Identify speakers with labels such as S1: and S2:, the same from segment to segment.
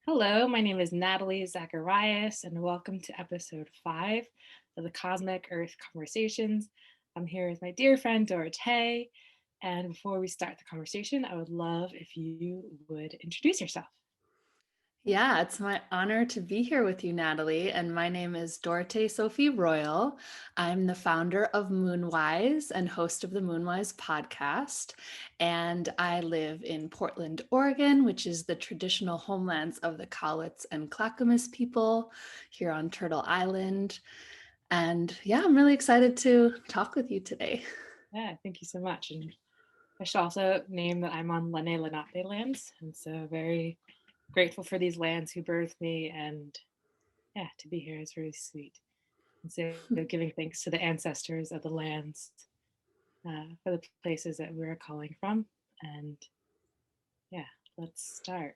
S1: Hello, my name is Natalie Zacharias, and welcome to episode 5 of the Cosmic Earth Conversations. I'm here with my dear friend Dorothée, and before we start the conversation, I would love if you would introduce yourself.
S2: Yeah, it's my honor to be here with you, Natalie. And my name is Dorothée Sophie Royal. I'm the founder of Moonwise and host of the Moonwise podcast. And I live in Portland, Oregon, which is the traditional homelands of the Cowlitz and Clackamas people here on Turtle Island. And yeah, I'm really excited to talk with you today.
S1: Yeah, thank you so much. And I should also name that I'm on Lenni Lenape lands, and so very grateful for these lands who birthed me, and yeah, to be here is really sweet. And so giving thanks to the ancestors of the lands for the places that we're calling from. And yeah, let's start.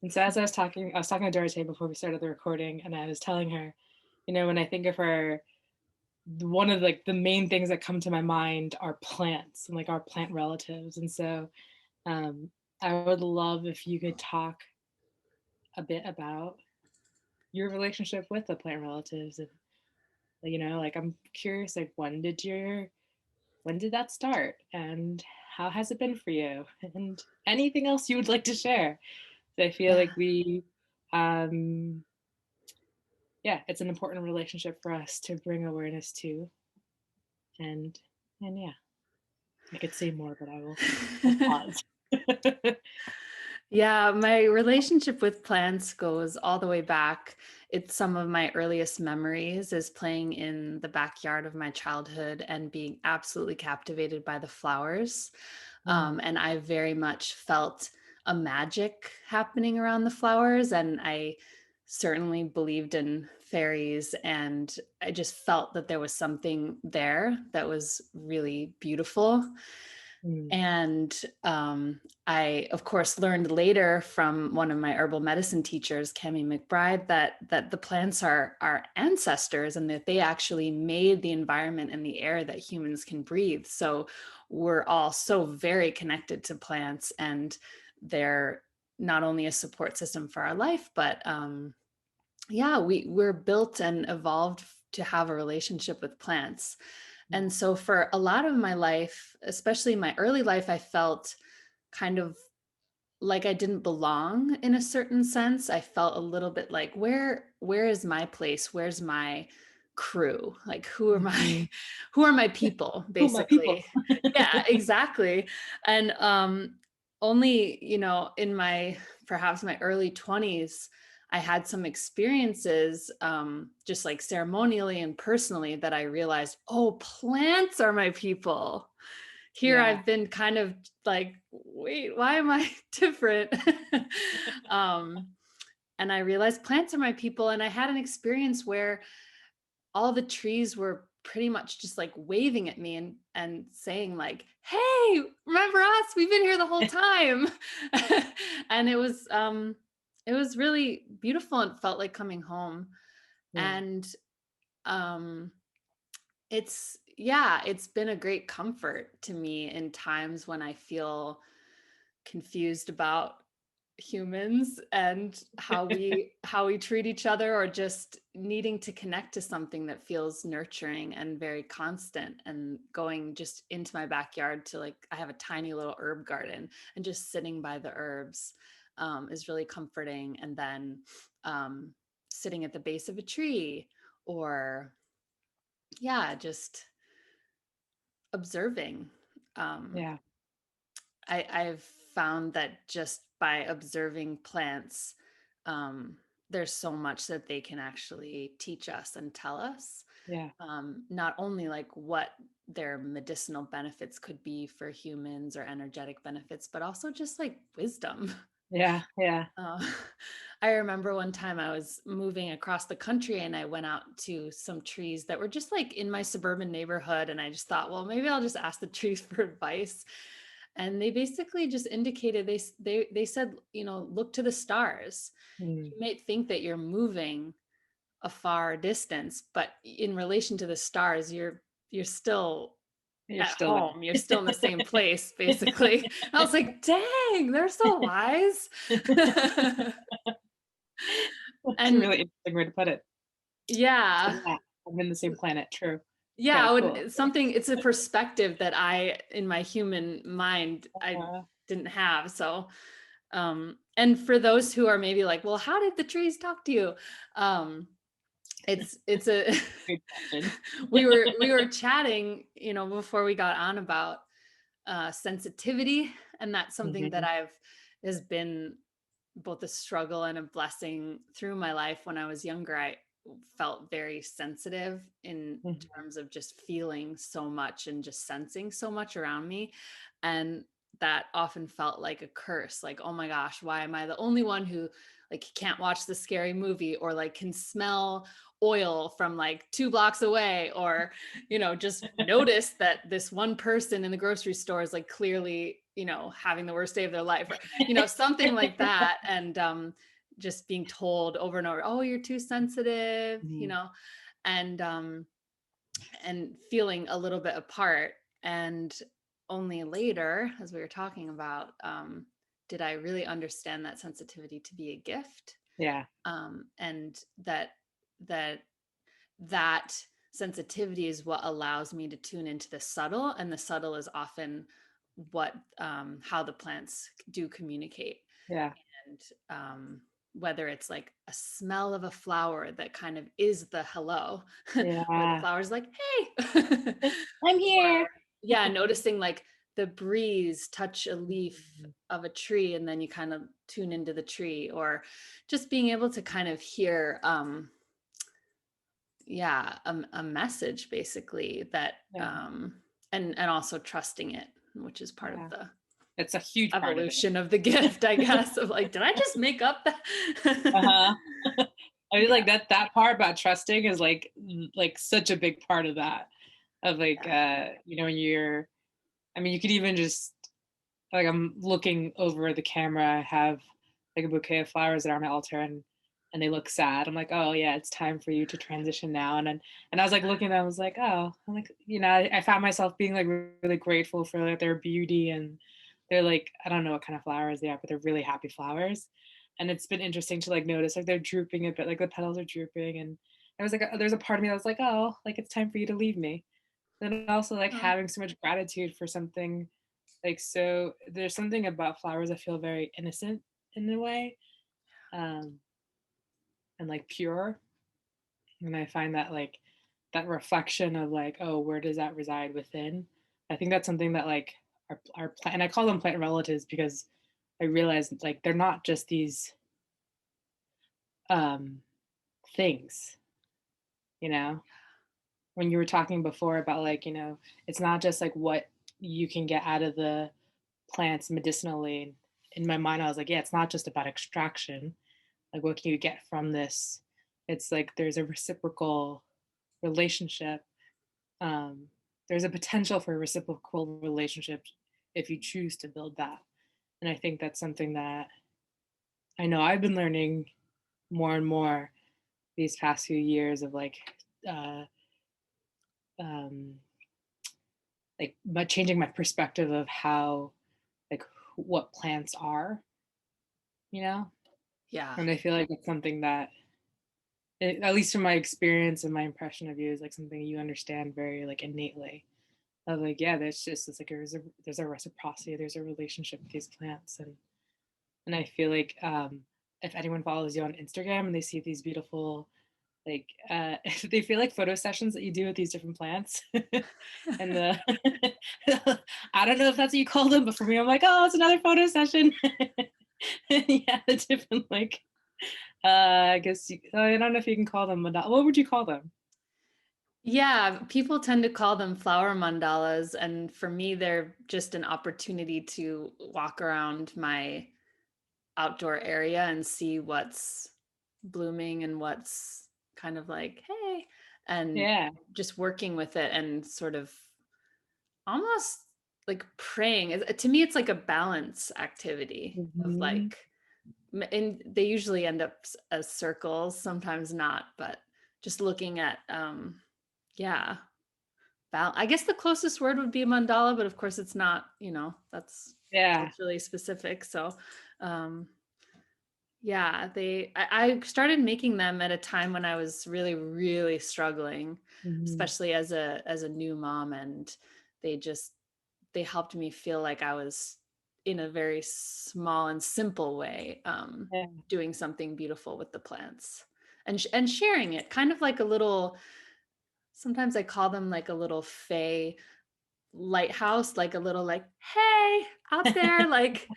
S1: And so as I was talking to Dorothée before we started the recording, and I was telling her, when I think of her, one of the main things that come to my mind are plants and like our plant relatives. And so um, I would love if you could talk a bit about your relationship with the plant relatives, and like I'm curious, like when did that start, and how has it been for you, and anything else you would like to share. So I feel
S2: Yeah.
S1: like we um yeah, it's an important relationship for us to bring awareness to. And yeah, I could say more, but I'll pause.
S2: Yeah, my relationship with plants goes all the way back. It's some of my earliest memories is playing in the backyard of my childhood and being absolutely captivated by the flowers.
S1: Mm,
S2: And I very much felt a magic happening around the flowers. And I certainly believed in fairies. And I just felt that there was something there that was really beautiful.
S1: mm,
S2: And I, of course, learned later from one of my herbal medicine teachers, Cami McBride, that the plants are our ancestors and that they actually made the environment and the air that humans can breathe. So we're all so very connected to plants, and they're not only a support system for our life, but yeah, we're built and evolved to have a relationship with plants.
S1: yeah,
S2: And so for a lot of my life, especially my early life, I felt kind of like I didn't belong in a certain sense. I felt a little bit like, where is my place? Where's my crew? Like who are my
S1: mhm.
S2: who are my people,
S1: Who are my people?
S2: basically? Yeah, exactly. And only, in my perhaps my early 20s, I had some experiences, just like ceremonially and personally, that I realized, oh, plants are my people. Here
S1: Yeah,
S2: I've been kind of like, wait, why am I different? um, and I realized plants are my people. And I had an experience where all the trees were pretty much just like waving at me and saying like, hey, remember us? We've been here the whole time. And it was really beautiful and felt like coming home.
S1: mm,
S2: And um it's been a great comfort to me in times when I feel confused about humans and how we treat each other, or just needing to connect to something that feels nurturing and very constant. And going just into my backyard to, like, I have a tiny little herb garden, and just sitting by the herbs is really comforting. And then um, sitting at the base of a tree, or yeah, just observing. Um,
S1: yeah,
S2: I've found that just by observing plants, there's so much that they can actually teach us and tell us.
S1: yeah,
S2: Not only like what their medicinal benefits could be for humans, or energetic benefits, but also just like wisdom.
S1: yeah, yeah.
S2: Uh, I remember one time I was moving across the country, and I went out to some trees that were just like in my suburban neighborhood. And I just thought, well, maybe I'll just ask the trees for advice. And they basically just indicated, they said, look to the stars.
S1: Mm.
S2: You might think that you're moving a far distance, but in relation to the stars, you're still
S1: You're
S2: at
S1: still
S2: home. You're still in the same place,
S1: there.
S2: basically. I was like, dang, they're so wise.
S1: That's a
S2: And
S1: really interesting way to put it. So
S2: yeah,
S1: yeah, I'm in the same planet. True.
S2: yeah,
S1: Okay,
S2: I would
S1: cool.
S2: something it's a perspective that I in my human mind I
S1: Uh,
S2: didn't have. So and for those who are maybe like, well, how did the trees talk to you? Um it's a
S1: Good question.
S2: we were chatting, before we got on about sensitivity, and that's something that
S1: Mhm,
S2: I've has been both a struggle and a blessing through my life. When I was younger, I felt very sensitive in
S1: mhm.
S2: terms of just feeling so much and just sensing so much around me. And that often felt like a curse, like, oh my gosh, why am I the only one who like can't watch the scary movie, or like can smell oil from like 2 blocks away, or just notice that this one person in the grocery store is like clearly having the worst day of their life, or something like that. And just being told over and over, oh, you're too sensitive,
S1: Mhm.
S2: and feeling a little bit apart. And only later, as we were talking about, did I really understand that sensitivity to be a gift,
S1: Yeah,
S2: and that that sensitivity is what allows me to tune into the subtle, and the subtle is often what how the plants do communicate.
S1: yeah,
S2: And whether it's like a smell of a flower that kind of is the hello, where the
S1: yeah.
S2: flower's like, hey,
S1: I'm
S2: or
S1: here.
S2: yeah, noticing like the breeze touch a leaf
S1: Mhm.
S2: of a tree and then you kind of tune into the tree, or just being able to kind of hear yeah, a message basically, that
S1: Yeah,
S2: and also trusting it, which is part of
S1: yeah.
S2: the
S1: It's a huge part of it.
S2: evolution of the gift, I guess, of like, did I just make up that?
S1: Uh-huh. I feel
S2: Yeah,
S1: like that part about trusting is like such a big part of that. Of like
S2: yeah.
S1: when you're I mean you could even just like I'm looking over the camera, I have like a bouquet of flowers that are on my altar and they look sad. I'm like, oh yeah, it's time for you to transition now. And I was like looking at them, I was like, oh, I'm like, I found myself being like really grateful for like their beauty and they're like, I don't know what kind of flowers they are, but they're really happy flowers. And it's been interesting to like notice like they're drooping a bit, like the petals are drooping. And I was like, there's a part of me that was like, oh, like it's time for you to leave me. Then also like
S2: Oh,
S1: having so much gratitude for something like so there's something about flowers that feel very innocent in a way, um, and like pure. And I find that like that reflection of like, oh, where does that reside within? I think that's something that like our plant and I call them plant relatives because I realize like they're not just these um things, you know. When you were talking before about like, it's not just like what you can get out of the plants medicinally. In my mind, I was like, yeah, it's not just about extraction. Like, what can you get from this? It's like there's a reciprocal relationship. Um, there's a potential for a reciprocal relationship if you choose to build that. And I think that's something that I know I've been learning more and more these past few years of uh, um, by changing my perspective of how like what plants are, you know.
S2: yeah.
S1: And I feel like it's something that at least from my experience and my impression of you is like something you understand very like innately of like yeah it's like there's a reciprocity, there's a relationship with these plants. And I feel like if anyone follows you on Instagram and they see these beautiful like they feel like photo sessions that you do with these different plants and the I don't know if that's what you call them, but for me I'm like, oh, it's another photo session. Yeah, the different like I guess I don't know if you can call them what would you call them?
S2: Yeah, people tend to call them flower mandalas. And for me, they're just an opportunity to walk around my outdoor area and see what's blooming and what's kind of like, hey, and
S1: Yeah.
S2: just working with it and sort of almost like praying. To me, it's like a balance activity of
S1: Mhm.
S2: like, and they usually end up as circles, sometimes not, but just looking at, yeah, I guess the closest word would be a mandala, but of course it's not, that's
S1: Yeah.
S2: culturally specific. So, um, Yeah, I started making them at a time when I was really, really struggling,
S1: Mhm.
S2: especially as a new mom, and they just they helped me feel like I was in a very small and simple way
S1: Yeah.
S2: doing something beautiful with the plants and sharing it, kind of like a little. Sometimes I call them like a little fey lighthouse, like a little like, hey, out there, like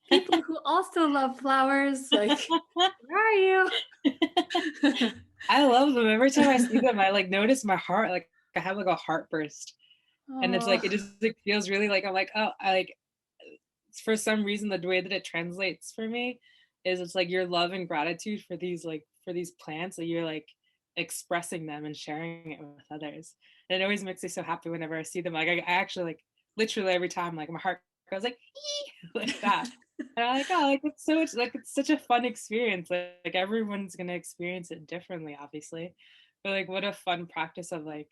S2: people who also love flowers, like, where are you?
S1: I love them. Every time I see them, I like notice my heart, like I have like a heart burst. And it's like it
S2: Oh,
S1: just like feels really like I'm like, oh, I like for some reason the way that it translates for me is it's like your love and gratitude for these plants that you're like expressing them and sharing it with others. And it always makes me so happy whenever I see them. Like I actually like literally every time like my heart goes like like that. And I'm like, oh, like it's so much like it's such a fun experience. Like everyone's gonna experience it differently, obviously. But like what a fun practice of like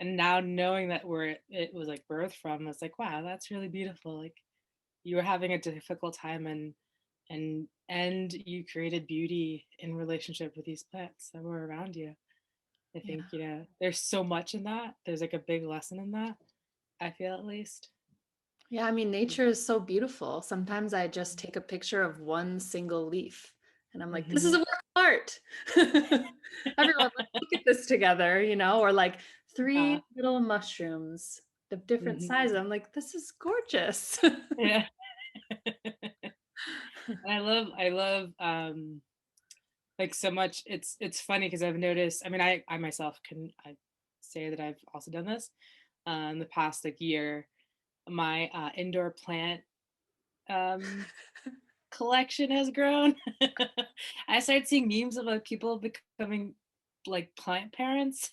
S1: and now knowing that where it was like birthed from, it's like, wow, that's really beautiful. Like you were having a difficult time and you created beauty in relationship with these plants that were around you. I think,
S2: yeah.
S1: you know, there's so much in that. There's like a big lesson in that, I feel at least.
S2: Yeah, I mean, nature is so beautiful. Sometimes I just take a picture of one single leaf and I'm like, this is
S1: Hmm.
S2: a work of art. Everyone, let's look at this together, or like three little mushrooms of different
S1: Hmm.
S2: sizes. I'm like, this is gorgeous.
S1: Yeah. And I love like so much. It's funny because I've noticed, I mean, I myself I say that I've also done this in the past like year. My indoor plant um collection has grown. I started seeing memes of like people becoming like plant parents.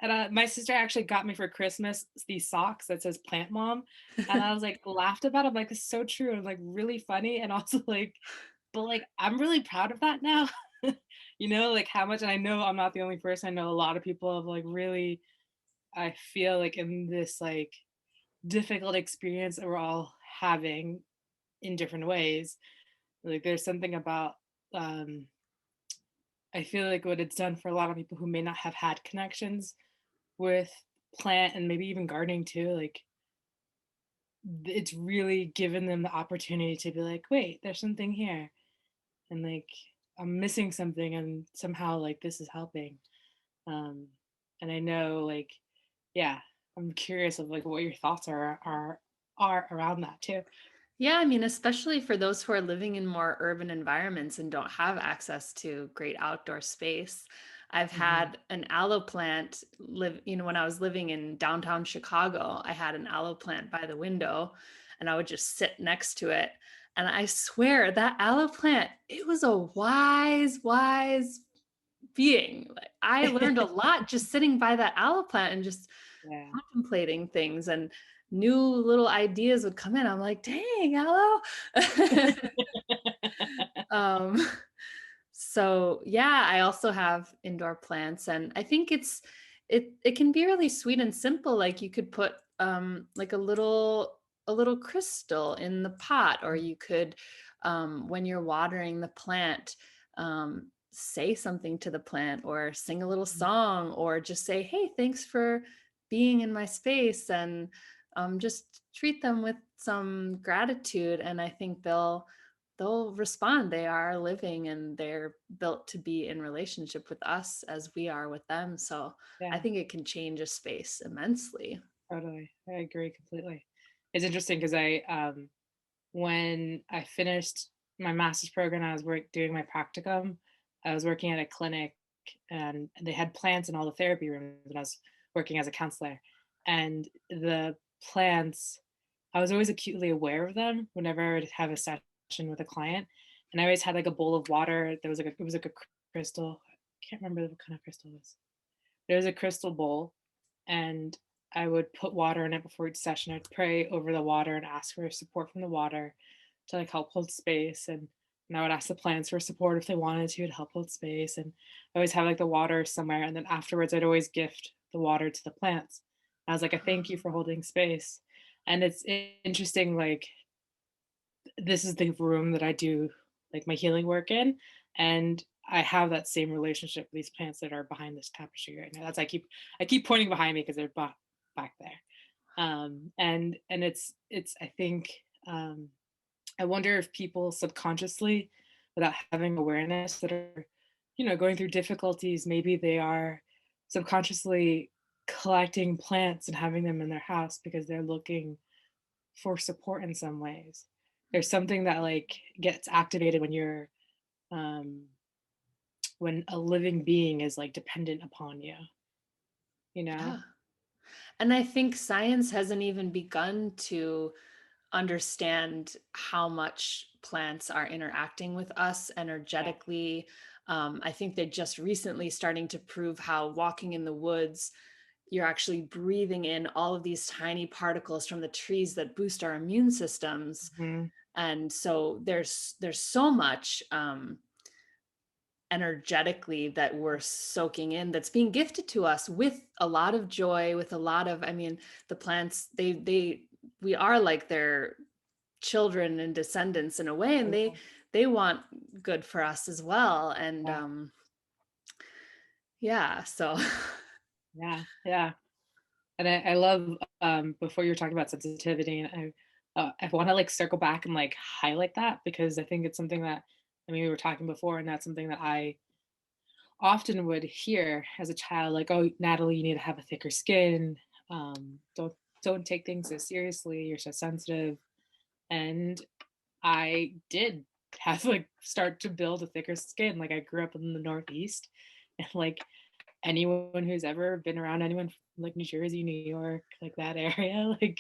S1: And my sister actually got me for Christmas these socks that says plant mom. And I was like laughed about it. I'm like, it's so true. And like really funny. And also like, but like I'm really proud of that now. You know, like how much, and I know I'm not the only person. I know a lot of people have like really, I feel like in this like difficult experience that we're all having in different ways. Like there's something about um I feel like what it's done for a lot of people who may not have had connections with plant and maybe even gardening too, like it's really given them the opportunity to be like, wait, there's something here. And like I'm missing something and somehow like this is helping. Um and I know like, yeah, I'm curious of like what your thoughts are around that too.
S2: Yeah, I mean, especially for those who are living in more urban environments and don't have access to great outdoor space. I've
S1: Hmm.
S2: had an aloe plant live, when I was living in downtown Chicago, I had an aloe plant by the window and I would just sit next to it. And I swear that aloe plant, it was a wise, wise being. Like, I learned a lot just sitting by that aloe plant and just
S1: Yeah.
S2: contemplating things, and new little ideas would come in. I'm like, dang, aloe. um, so yeah, I also have indoor plants, and I think it can be really sweet and simple. Like you could put like a little crystal in the pot, or you could when you're watering the plant, say something to the plant or sing a little song or just say, hey, thanks for being in my space, and just treat them with some gratitude, and I think they'll respond. They are living and they're built to be in relationship with us as we are with them. So I
S1: Yeah.
S2: think it can change a space immensely.
S1: Totally. I agree completely. It's interesting because when I finished my master's program, I was doing my practicum. I was working at a clinic and they had plants in all the therapy rooms, and I was working as a counselor. And the plants, I was always acutely aware of them whenever I would have a session with a client. And I always had like a bowl of water. There was like it was like a crystal. I can't remember what kind of crystal it was. There was a crystal bowl, and I would put water in it before each session. I'd pray over the water and ask for support from the water to like help hold space. And I would ask the plants for support if they wanted to help hold space. And I always have like the water somewhere. And then afterwards, I'd always gift the water to the plants. I was like, I thank you for holding space. And it's interesting, like, this is the room that I do. like my healing work in. And I have that same relationship with these plants that are behind this tapestry right now. That's I keep pointing behind me because they're back there. And it's I think I wonder if people subconsciously, without having awareness, that are, going through difficulties, maybe they are subconsciously collecting plants and having them in their house because they're looking for support in some ways. There's something that like gets activated um when a living being is like dependent upon you, you know?
S2: Yeah. And I think science hasn't even begun to understand how much plants are interacting with us
S1: Yeah.
S2: energetically. I think they're just recently starting to prove how walking in the woods, you're actually breathing in all of these tiny particles from the trees that boost our immune systems.
S1: Mhm.
S2: And so there's so much energetically that we're soaking in that's being gifted to us with a lot of joy, with a lot of, I mean, the plants, they we are like their children and descendants in a way, and they want good for us as well. And
S1: Yeah.
S2: yeah, so
S1: Yeah. Yeah. And I love, before you were talking about sensitivity, and I want to like circle back and like highlight that because I think it's something that, I mean, we were talking before, and that's something that I often would hear as a child, like, "Oh, Natalie, you need to have a thicker skin. Don't take things so seriously. You're so sensitive." And I did have to like start to build a thicker skin. Like I grew up in the Northeast, and like anyone who's ever been around anyone from like New Jersey, New York, like that area, like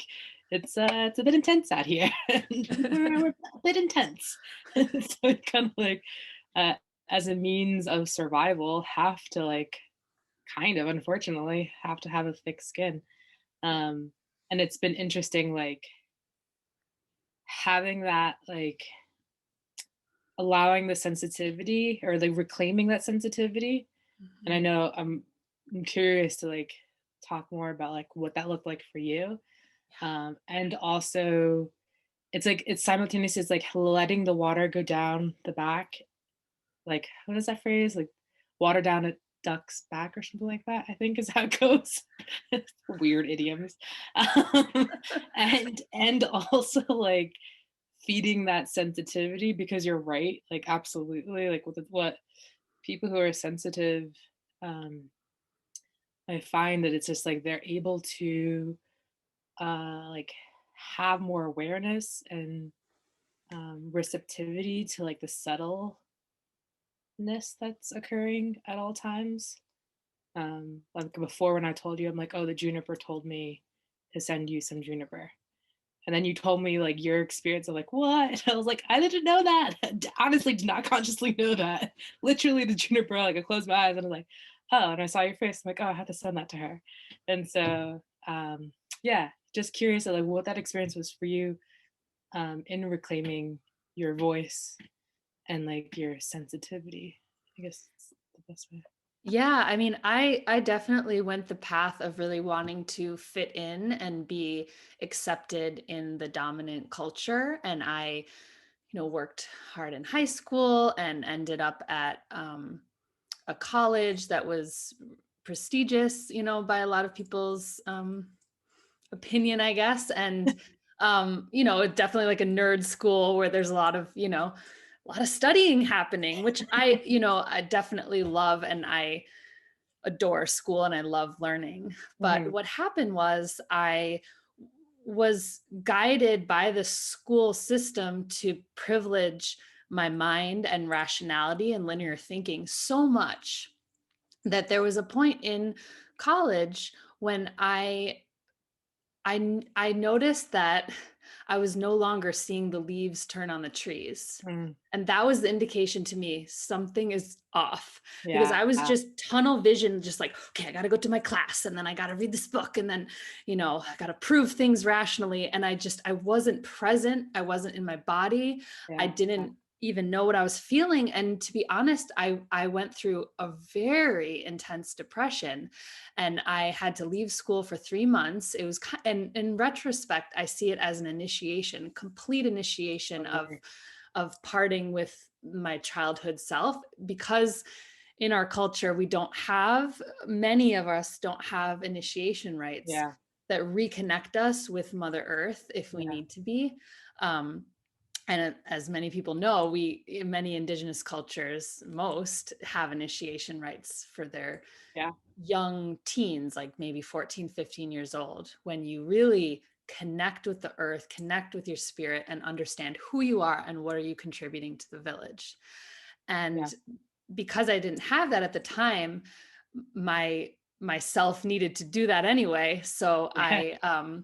S1: it's a bit intense out here. We're a bit intense. So it's kind of like uh, as a means of survival, have to like kind of unfortunately have to have a thick skin. Um, and it's been interesting, like having that like allowing the sensitivity or like reclaiming that sensitivity. And I
S2: Mhm.
S1: know I'm curious to like talk more about like what that looked like for you. And also it's like it's simultaneous, it's like letting the water go down the back. Like what is that phrase? Like water down a duck's back or something like that, I think is how it goes. Weird idioms. Um, and also like feeding that sensitivity because you're right, like absolutely, like with what people who are sensitive, um, I find that it's just like they're able to like have more awareness and receptivity to like the subtleness that's occurring at all times. Like before when I told you, I'm like, oh, the juniper told me to send you some juniper. And then you told me like your experience of like what? And I was like, I didn't know that. Honestly, did not consciously know that. Literally the juniper, like I closed my eyes and I'm like, oh, and I saw your face. I'm like, oh, I have to send that to her. And so yeah, just curious of like what that experience was for you in reclaiming your voice and like your sensitivity. I guess it's the best way.
S2: Yeah, I mean, I definitely went the path of really wanting to fit in and be accepted in the dominant culture. And I, worked hard in high school and ended up at a college that was prestigious, by a lot of people's opinion, I guess. And definitely like a nerd school where there's a lot of, a lot of studying happening, which I definitely love, and I adore school and I love learning. But
S1: Mhm.
S2: what happened was I was guided by the school system to privilege my mind and rationality and linear thinking so much that there was a point in college when I noticed that I was no longer seeing the leaves turn on the trees.
S1: Mm.
S2: And that was the indication to me something is off, because I was
S1: Yeah.
S2: just tunnel vision, just like, okay, I got to go to my class and then I got to read this book and then, I got to prove things rationally. And I wasn't present. I wasn't in my body. I
S1: Yeah.
S2: didn't even know what I was feeling. And to be honest, I went through a very intense depression and I had to leave school for 3 months. It was, and in retrospect, I see it as an initiation, complete initiation
S1: Totally.
S2: of parting with my childhood self, because in our culture, we don't have, many of us don't have initiation rites
S1: Yeah.
S2: that reconnect us with Mother Earth if we
S1: Yeah.
S2: need to be. Um, and as many people know, we, in many Indigenous cultures, most have initiation rites for their
S1: Yeah.
S2: young teens, like maybe 14, 15 years old, when you really connect with the earth, connect with your spirit, and understand who you are and what are you contributing to the village.
S1: Yeah.
S2: And because I didn't have that at the time, my myself needed to do that anyway. So
S1: Yeah.
S2: I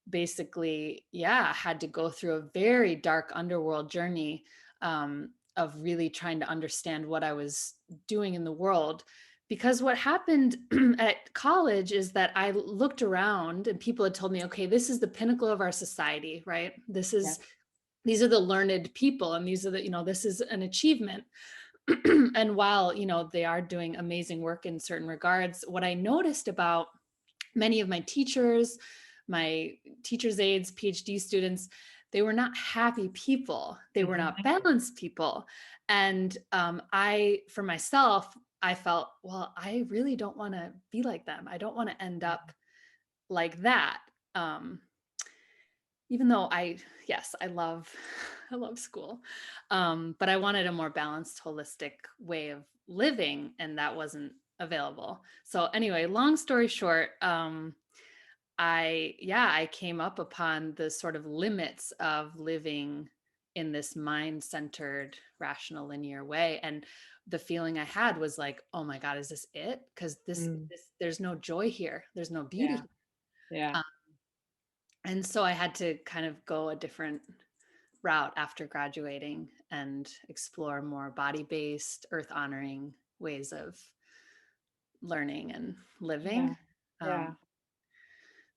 S2: basically, yeah, had to go through a very dark underworld journey, of really trying to understand what I was doing in the world. Because what happened at college is that I looked around and people had told me, okay, this is the pinnacle of our society, right? This
S1: Yeah.
S2: is, these are the learned people, and these are the, this is an achievement. And while, they are doing amazing work in certain regards, what I noticed about many of my teachers, my teachers' aides, PhD students, they were not happy people. They were not
S1: Mhm.
S2: balanced people. And I, for myself, I felt, well, I really don't want to be like them. I don't want to end up like that. Um, Even though yes, I love, I love school, but I wanted a more balanced, holistic way of living, and that wasn't available. So anyway, long story short, I came up upon the sort of limits of living in this mind-centered, rational, linear way, and the feeling I had was like, oh my God, is this it? Because
S1: Mm.
S2: there's no joy here, there's no
S1: Yeah.
S2: beauty.
S1: Yeah.
S2: And so I had to kind of go a different route after graduating and explore more body-based, earth-honoring ways of learning and
S1: Yeah.
S2: living.
S1: Yeah.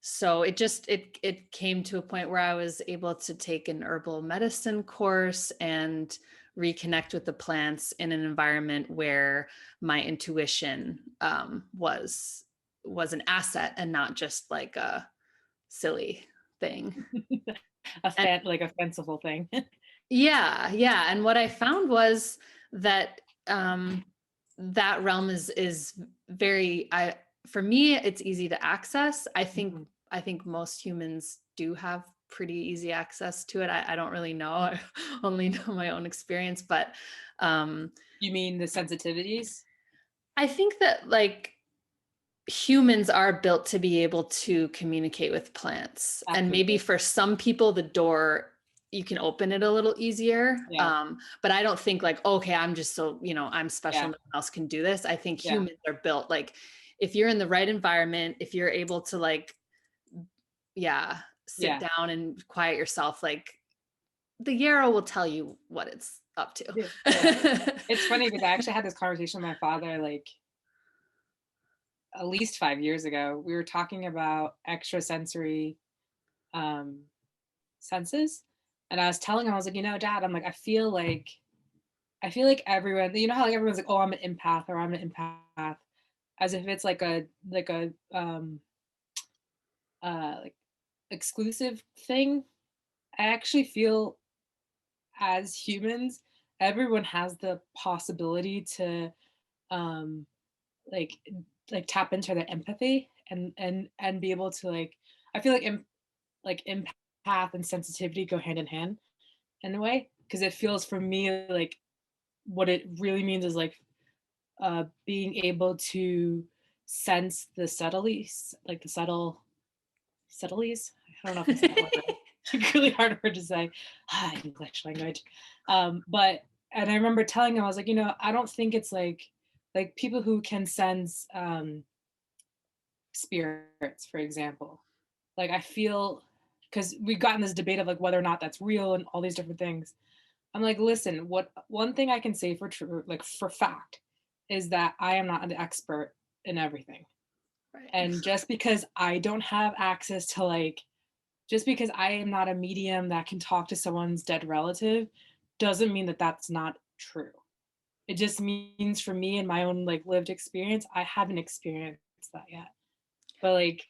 S2: So it came to a point where I was able to take an herbal medicine course and reconnect with the plants in an environment where my intuition was an asset and not just like a silly thing. And
S1: Like a fanciful thing.
S2: yeah, yeah. And what I found was that that realm is very, I, for me, it's easy to access.
S1: Mhm.
S2: I think most humans do have pretty easy access to it. I don't really know. I only know my own experience, but um,
S1: You mean the sensitivities?
S2: I think that like humans are built to be able to communicate with plants, and maybe
S1: Absolutely.
S2: for some people the door, you can open it a little easier,
S1: Yeah.
S2: but I don't think like, okay, I'm just so, I'm special,
S1: Yeah.
S2: no one else can do this. I think
S1: Yeah.
S2: humans are built like, if you're in the right environment, if you're able to like, yeah, sit
S1: Yeah.
S2: down and quiet yourself, like the yarrow will tell you what it's up
S1: Yeah. Yeah.
S2: to.
S1: It's funny because I actually had this conversation with my father like at least 5 years ago. We were talking about extrasensory um, senses, and I was telling him, I was like, Dad, I'm like, I feel like everyone, how like everyone's like, oh, I'm an empath or I'm an empath, as if it's like exclusive thing. I actually feel as humans, everyone has the possibility to um like tap into their empathy and be able to like I feel like like empath and sensitivity go hand in hand in a way because it feels for me like what it really means is like being able to sense the subtleties, like the subtleties. I don't know if I said that word right. It's a really hard word to say. English language. But and I remember telling him, I was like, I don't think it's like people who can sense spirits, for example. Like I feel because we've gotten this debate of like whether or not that's real and all these different things. I'm like, listen, what one thing I can say for true, like for fact, is that I am not an expert in everything.
S2: Right.
S1: And just because I don't have access to like, just because I am not a medium that can talk to someone's dead relative, doesn't mean that that's not true. It just means for me and my own like lived experience, I haven't experienced that yet. But like,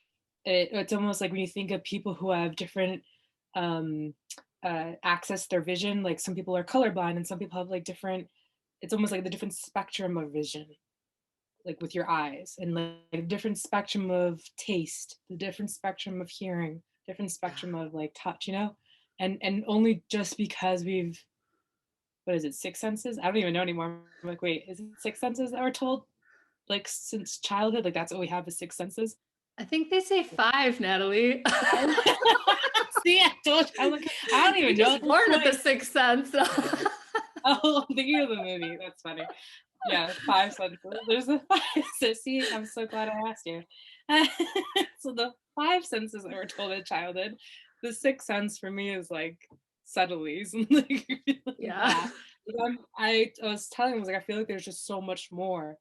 S1: it's almost like when you think of people who have different um access their vision. Like some people are colorblind and some people have like different, it's almost like the different spectrum of vision, like with your eyes, and like different spectrum of taste, the different spectrum of hearing, different spectrum of like touch, you know? And only just because we've, what is it, six senses? I don't even know anymore. I'm like, wait, is it six senses that we're told? Like since childhood, like that's all we have is six senses.
S2: I think they say 5, Natalie.
S1: See, I told you, I'm like, I don't even
S2: You're
S1: know
S2: just
S1: at this
S2: born with the
S1: point.
S2: sixth sense.
S1: Oh, I'm thinking of the movie. That's funny. Yeah, five senses. There's the five. So see, I'm so glad I asked you. So the five senses that were told in childhood, the sixth sense for me is like subtleties and like
S2: Yeah.
S1: that. I was telling him, I was like, I feel like there's just so much more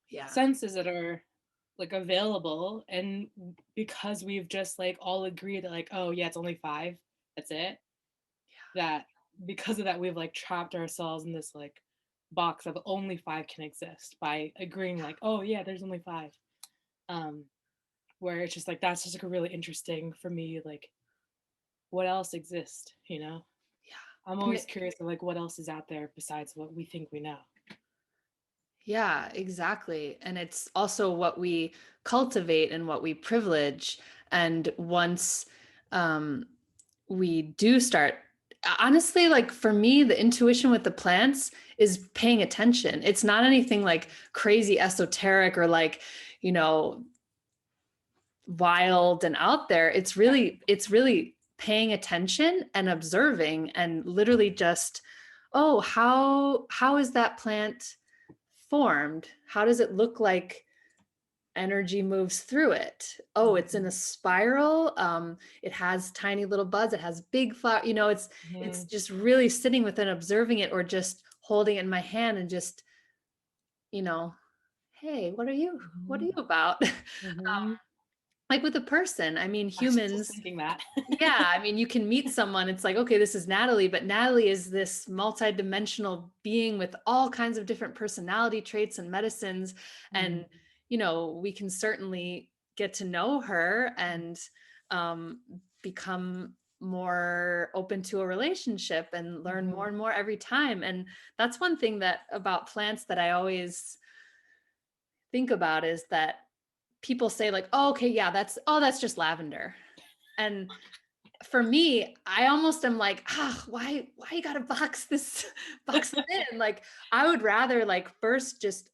S2: Yeah.
S1: senses that are like available, and because we've just like all agreed that like, oh yeah, it's only five, that's it, that because of that we've like trapped ourselves in this like box of only five can exist by agreeing like, oh yeah, there's only five. um where it's just like, that's just like a really interesting for me, like what else exists, you know? I'm
S2: And
S1: always curious of like what else is out there besides what we think we know.
S2: yeah, exactly. And it's also what we cultivate and what we privilege. And once um, we do start, honestly, like for me, the intuition with the plants is paying attention. It's not anything like crazy esoteric or like, you know, wild and out there.
S1: Yeah.
S2: It's really paying attention and observing and literally just, oh, how is that plant formed? How does it look like energy moves through it? Oh, it's in a spiral. It has tiny little buds. It has big flower. You know, it's
S1: Mhm.
S2: just really sitting with and observing it, or just holding it in my hand and just, you know, hey, what are
S1: Mhm.
S2: you about?
S1: Mhm.
S2: Like with a person, I mean,
S1: I was just
S2: humans.
S1: thinking that.
S2: Yeah, I mean, you can meet someone, it's like, okay, this is Natalie, but Natalie is this multidimensional being with all kinds of different personality traits and medicines. And,
S1: Mhm.
S2: you know, we can certainly get to know her and um, become more open to a relationship and learn more
S1: Mhm.
S2: and more every time. And that's one thing that about plants that I always think about is that people say like, oh, okay, yeah, that's just lavender. And for me, I almost am like, why you gotta box it in? Like, I would rather like first just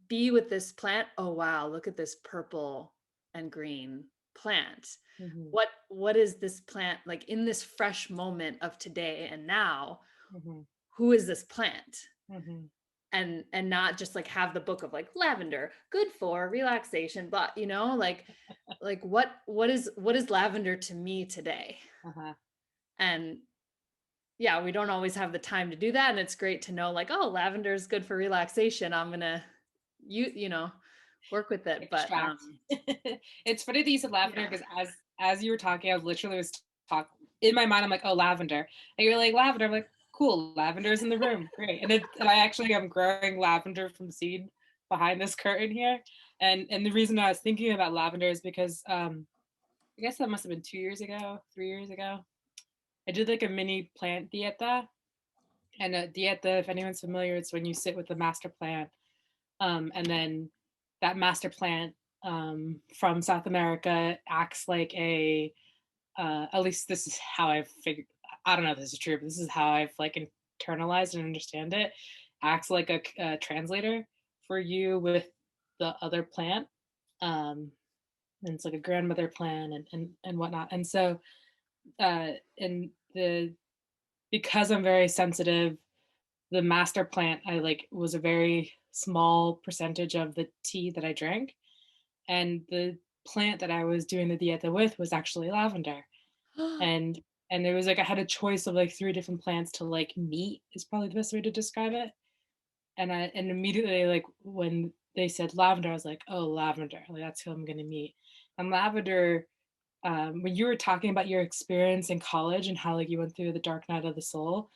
S2: be with this plant. Oh wow, look at this purple and green plant.
S1: Mhm.
S2: What is this plant like in this fresh moment of today and now?
S1: Mhm.
S2: Who is this plant?
S1: Mhm.
S2: And not just like have the book of like lavender, good for relaxation, but you know, like what is lavender to me today?
S1: Uh-huh.
S2: And yeah, we don't always have the time to do that. And it's great to know like, oh, lavender is good for relaxation. I'm gonna you know, work with it. But
S1: Extract. It's funny that you said lavender
S2: yeah.
S1: because as you were talking, I was literally was talk in my mind. I'm like, oh, lavender, and you're like lavender. I'm like, cool, lavender's in the room, great. And I actually am growing lavender from seed behind this curtain here. And the reason I was thinking about lavender is because I guess that must have been 2 years ago, 3 years ago. I did like a mini plant dieta, and a dieta, if anyone's familiar, it's when you sit with the master plant, and then that master plant from South America acts like a, at least this is how I've figured. I don't know if this is true, but this is how I've like internalized and understand it. Acts like a translator for you with the other plant, um, and it's like a grandmother plant and whatnot. And so, in the because I'm very sensitive, the master plant I like was a very small percentage of the tea that I drank, and the plant that I was doing the dieta with was actually lavender. And and it was like I had a choice of like three different plants to like meet is probably the best way to describe it. And immediately like when they said lavender, I was like, oh, lavender, like that's who I'm gonna meet. And lavender, when you were talking about your experience in college and how like you went through the dark night of the soul,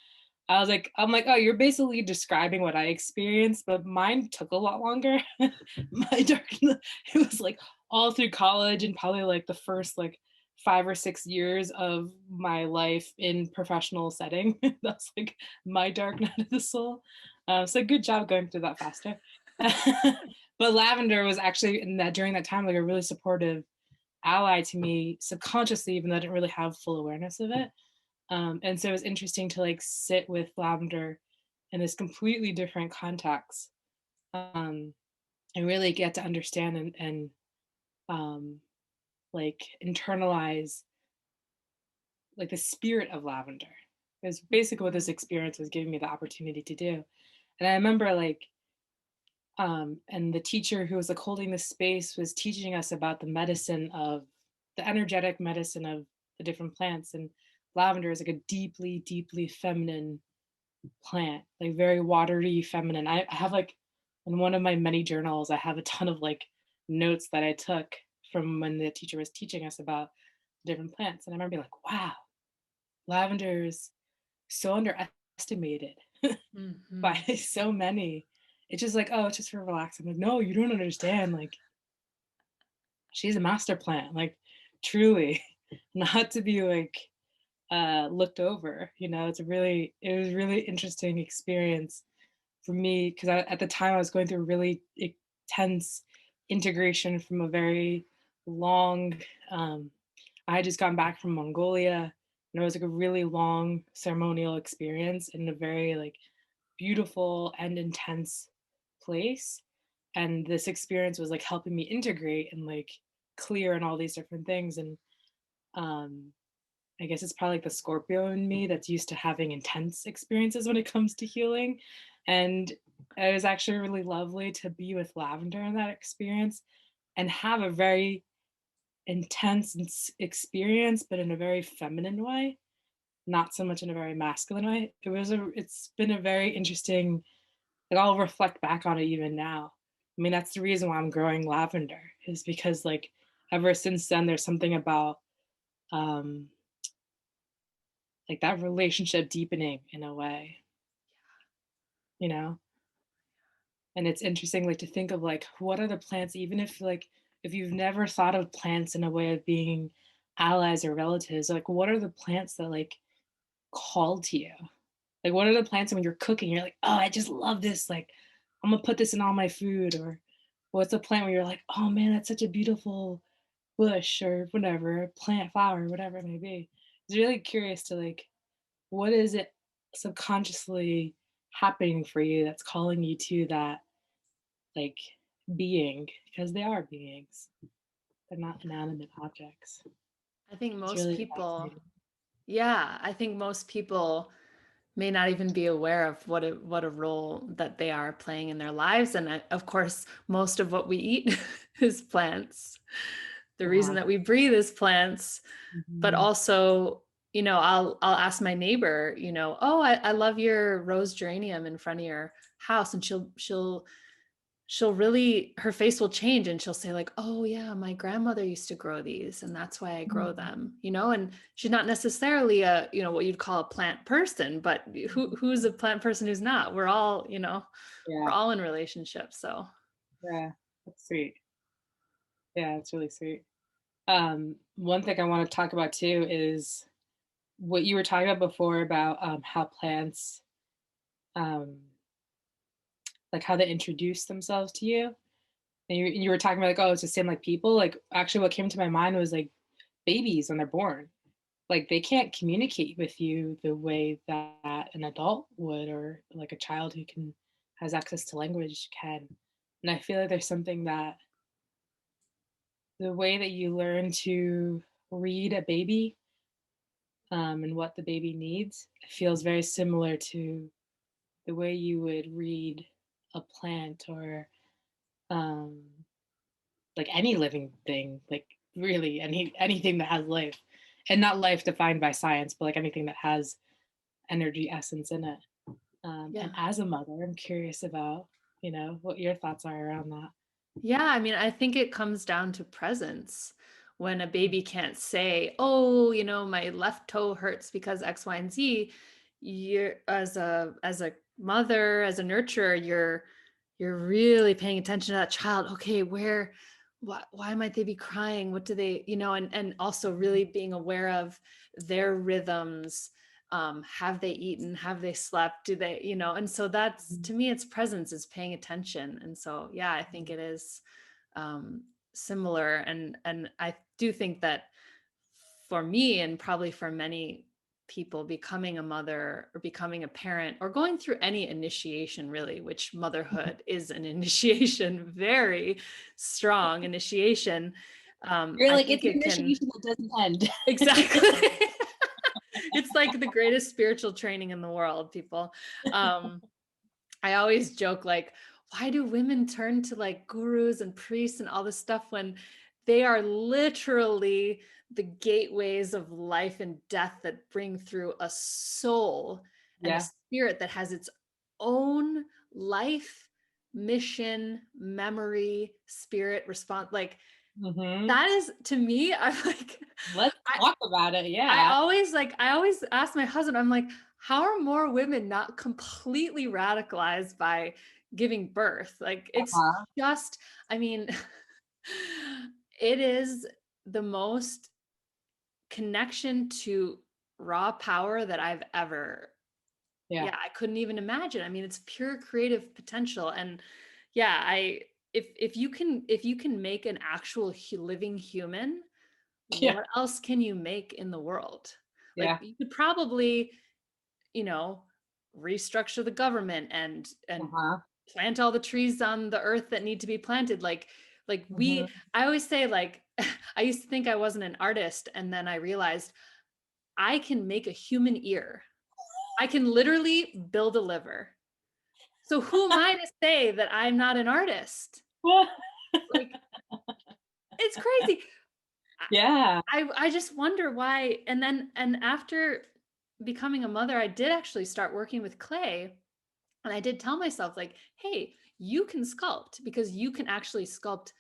S1: I'm like, oh, you're basically describing what I experienced, but mine took a lot longer. My dark, it was like all through college and probably like the first like 5 or 6 years of my life in professional setting. That's like my dark night of the soul. So good job going through that faster. But lavender was actually in that during that time like a really supportive ally to me subconsciously, even though I didn't really have full awareness of it. And so it was interesting to like sit with lavender in this completely different context, um, and really get to understand and um, like internalize like the spirit of lavender. Is basically what this experience was giving me the opportunity to do. And I remember like and the teacher who was like holding the space was teaching us about the medicine of the energetic medicine of the different plants. And lavender is like a deeply, deeply feminine plant, like very watery, feminine. I have like in one of my many journals, I have a ton of like notes that I took from when the teacher was teaching us about different plants. And I remember being like, wow, lavender is so underestimated by
S2: Mhm.
S1: so many. It's just like, oh, it's just for relax. I'm like, no, you don't understand. Like, she's a master plant, like truly, not to be like looked over. It was really interesting experience for me because at the time I was going through a really intense integration from a very long um, I had just gotten back from Mongolia, and it was like a really long ceremonial experience in a very like beautiful and intense place. And this experience was like helping me integrate and like clear and all these different things. And um, I guess it's probably like the Scorpio in me that's used to having intense experiences when it comes to healing. And it was actually really lovely to be with lavender in that experience and have a very intense experience, but in a very feminine way, not so much in a very masculine way. It's been a very interesting, like I'll reflect back on it even now. I mean, that's the reason why I'm growing lavender is because like ever since then, there's something about um, like that relationship deepening in a way, you know? And it's interesting like to think of like what are the plants, even if like if you've never thought of plants in a way of being allies or relatives, like what are the plants that like call to you? Like what are the plants when you're cooking, you're like, oh, I just love this, like I'm gonna put this in all my food, or what's a plant where you're like, oh man, that's such a beautiful bush or whatever, plant, flower, whatever it may be. It's really curious to like what is it subconsciously happening for you that's calling you to that like being, because they are beings, they're not inanimate objects.
S2: I think
S1: It's
S2: most
S1: really
S2: people,
S1: fascinating.
S2: yeah, I think most people may not even be aware of what a role that they are playing in their lives. And of course, most of what we eat is plants. The reason
S1: Uh-huh.
S2: that we breathe is plants, but
S1: Mhm.
S2: also, I'll ask my neighbor, oh, I love your rose geranium in front of your house, and she'll really, her face will change and she'll say like, oh yeah, my grandmother used to grow these and that's why I grow
S1: Mhm.
S2: them, and she's not necessarily a, what you'd call a plant person, but who's a plant person who's not? We're all, we're
S1: Yeah,
S2: all in relationships. So
S1: yeah, that's sweet. Yeah, it's really sweet. One thing I want to talk about too is what you were talking about before about how plants, um, like how they introduce themselves to you. And you were talking about like, oh, it's the same like people. Like actually, what came to my mind was like babies when they're born. Like they can't communicate with you the way that an adult would, or like a child who can has access to language can. And I feel like there's something that the way that you learn to read a baby, and what the baby needs feels very similar to the way you would read a plant or um, like any living thing, like really anything that has life, and not life defined by science, but like anything that has energy essence in it. And
S2: yeah.
S1: as a mother, I'm curious about what your thoughts are around that.
S2: Yeah, I mean, I think it comes down to presence. When a baby can't say, "Oh, my left toe hurts because X, Y, and Z," you're, as a mother, as a nurturer, you're really paying attention to that child. Okay, why might they be crying? What do they, and also really being aware of their rhythms. Have they eaten? Have they slept? Do they, and so that's, to me, it's presence, is paying attention. And so, yeah, I think it is similar. And I do think that for me, and probably for many people, becoming a mother or becoming a parent or going through any initiation, really, which motherhood is an initiation, very strong initiation.
S1: You're
S2: I
S1: like,
S2: think
S1: it's an
S2: it can,
S1: initiation that doesn't end.
S2: exactly. It's like the greatest spiritual training in the world, people. I always joke, like, why do women turn to like gurus and priests and all this stuff when they are literally the gateways of life and death that bring through a soul and a
S1: Yeah.
S2: spirit that has its own life, mission, memory, spirit, response. Like,
S1: Hmm.
S2: that is, to me, I'm like,
S1: Let's
S2: I,
S1: talk about it.
S2: I
S1: Yeah.
S2: always like, I always ask my husband, I'm like, how are more women not completely radicalized by giving birth? Like, it's
S1: Uh-huh.
S2: just, I mean, it is the most connection to raw power that I've ever,
S1: Yeah.
S2: yeah, I couldn't even imagine. I mean, it's pure creative potential. And yeah, if you can make an actual living human,
S1: Yeah.
S2: what else can you make in the world? Like,
S1: Yeah.
S2: you could probably, you know, restructure the government and
S1: Uh-huh.
S2: plant all the trees on the earth that need to be planted. Like
S1: Hmm.
S2: I always say, like, I used to think I wasn't an artist, and then I realized I can make a human ear. I can literally build a liver. So who am I to say that I'm not an artist? Like, it's crazy.
S1: Yeah.
S2: I just wonder why. And after becoming a mother, I did actually start working with clay. And I did tell myself, like, hey, you can sculpt, because you can actually sculpt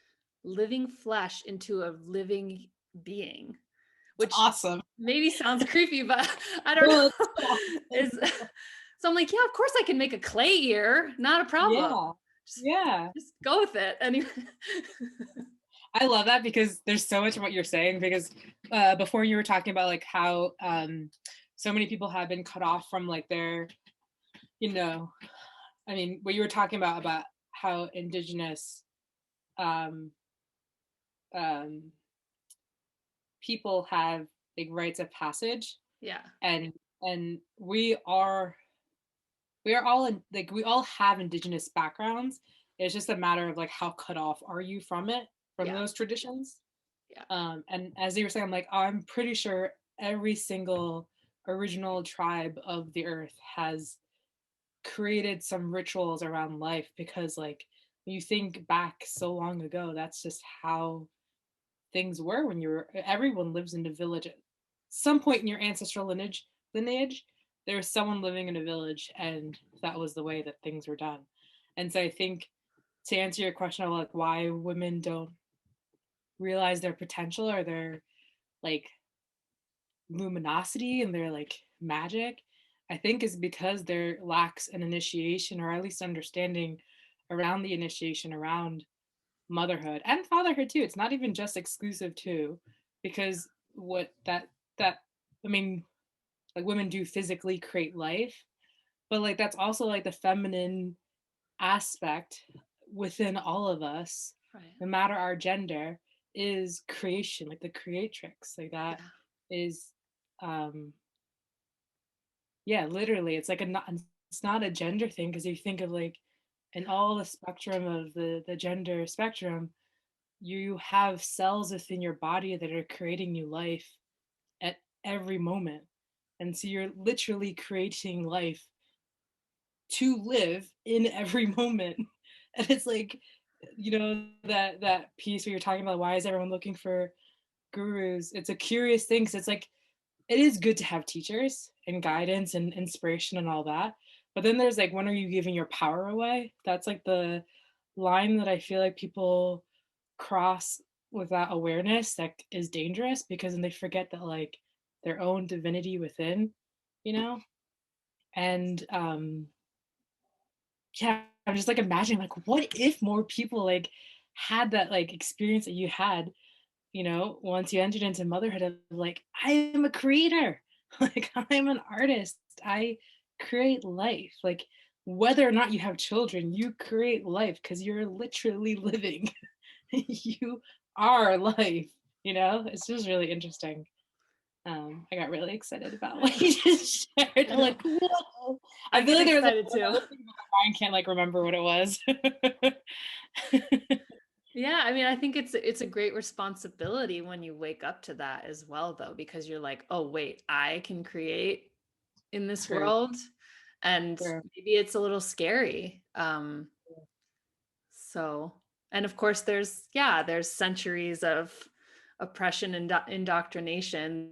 S2: living flesh into a living being,
S1: It's
S2: which
S1: awesome.
S2: maybe sounds creepy, but I don't
S1: No,
S2: know.
S1: it's so awesome.
S2: Is So I'm like, yeah, of course I can make a clay ear, not a problem.
S1: Yeah.
S2: Just,
S1: Yeah.
S2: just go with it. Anyway.
S1: I love that because there's so much of what you're saying because before you were talking about like how so many people have been cut off from like their, you know, I mean, what you were talking about how Indigenous um, um, people have like rites of passage,
S2: Yeah.
S1: and and we are all in, like we all have Indigenous backgrounds. It's just a matter of like how cut off are you from it, from
S2: Yeah.
S1: those traditions.
S2: Yeah.
S1: And as you were saying, I'm like, I'm pretty sure every single original tribe of the earth has created some rituals around life because like when you think back so long ago, that's just how things were when you were everyone lives in a village at some point in your ancestral lineage there was someone living in a village and that was the way that things were done. And so I think to answer your question of like why women don't realize their potential or their like luminosity and their like magic, I think is because there lacks an initiation or at least understanding around the initiation around motherhood and fatherhood too. It's not even just exclusive to because what that I mean, like women do physically create life, but like that's also like the feminine aspect within all of us,
S2: Right.
S1: no matter our gender, is creation, like the creatrix. Like that
S2: Yeah.
S1: is um yeah, literally it's like it's not a gender thing because you think of like in all the spectrum of the gender spectrum, you have cells within your body that are creating new life at every moment. And so you're literally creating life to live in every moment. And it's like, that piece where you're talking about why is everyone looking for gurus? It's a curious thing because it's like it is good to have teachers and guidance and inspiration and all that. But then there's like, when are you giving your power away? That's like the line that I feel like people cross with that awareness that is dangerous because then they forget that like their own divinity within, you know? And yeah, I'm just like imagining like what if more people like had that like experience that you had, once you entered into motherhood of like, I am a creator, like I'm an artist. I create life. Like whether or not you have children, you create life because you're literally living. You are life, It's just really interesting. I got really excited about what you just shared.
S2: I
S1: I'm like,
S2: know.
S1: whoa. I
S2: I
S1: feel
S2: get
S1: like there was like
S2: excited
S1: one
S2: too.
S1: other thing, but my mind can't like remember what it was.
S2: Yeah, I mean, I think it's a great responsibility when you wake up to that as well, though, because you're like, oh wait, I can create in this
S1: True,
S2: world, and
S1: true.
S2: maybe it's a little scary. So, and of course, there's centuries of oppression and indoctrination,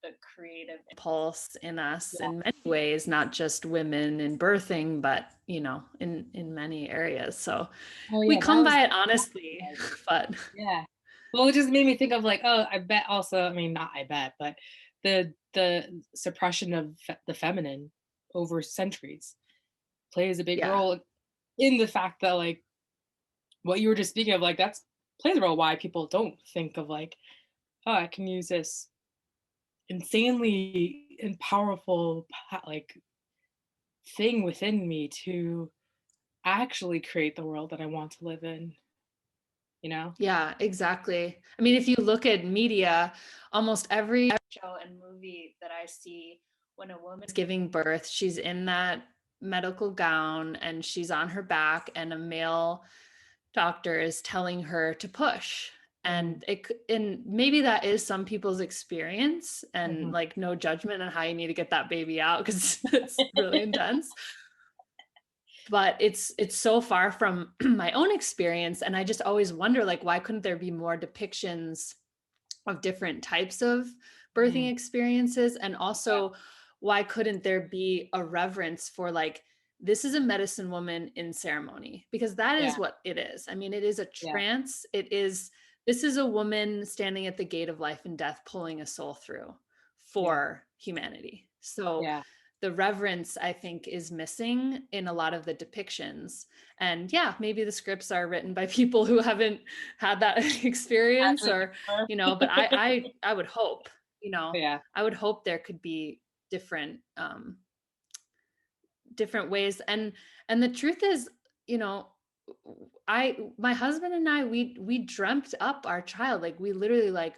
S2: the creative impulse in us
S1: Yeah.
S2: in many ways, not just women in birthing, but in many areas. So
S1: Oh
S2: we
S1: yeah, that
S2: come
S1: was
S2: by it honestly, but
S1: yeah. Well, it just made me think of like, oh, I bet also, I mean, not I bet, but the suppression of the feminine over centuries plays a big
S2: yeah,
S1: role in the fact that like what you were just speaking of, like that's plays a role why people don't think of like, oh, I can use this insanely and powerful like thing within me to actually create the world that I want to live in, you know?
S2: yeah, exactly. I mean, if you look at media, almost every show and movie that I see, when a woman is giving birth, she's in that medical gown and she's on her back, and a male doctor is telling her to push.
S1: Mm,
S2: And maybe that is some people's experience, and
S1: mhm.
S2: like no judgment on how you need to get that baby out because it's really intense. But it's so far from my own experience, and I just always wonder, like, why couldn't there be more depictions of different types of birthing
S1: Mm,
S2: experiences? And
S1: yeah,
S2: also, why couldn't there be a reverence for, like, this is a medicine woman in ceremony, because that is
S1: yeah,
S2: what it is. I mean, it is a
S1: yeah,
S2: trance. This is a woman standing at the gate of life and death, pulling a soul through
S1: yeah,
S2: for humanity. So
S1: yeah.
S2: the reverence, I think, is missing in a lot of the depictions. And yeah, maybe the scripts are written by people who haven't had that experience,
S1: Actually,
S2: or
S1: for
S2: but I would hope,
S1: yeah.
S2: I would hope there could be different ways. And the truth is, you know I my husband and I, we dreamt up our child. Like, we literally, like,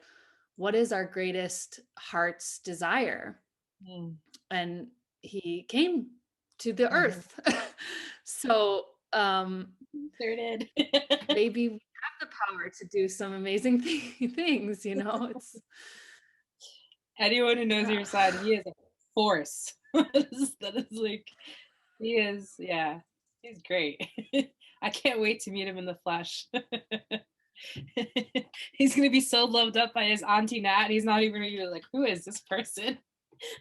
S2: what is our greatest heart's desire?
S1: Mm,
S2: And he came to the
S1: mhm.
S2: earth. So
S1: Sure did.
S2: maybe we have the power to do some amazing things, it's
S1: Anyone who knows
S2: yeah.
S1: your son, he is a force. That is like, he is, yeah, he's great. I can't wait to meet him in the flesh. He's gonna be so loved up by his auntie Nat. He's not even gonna be like, who is this person?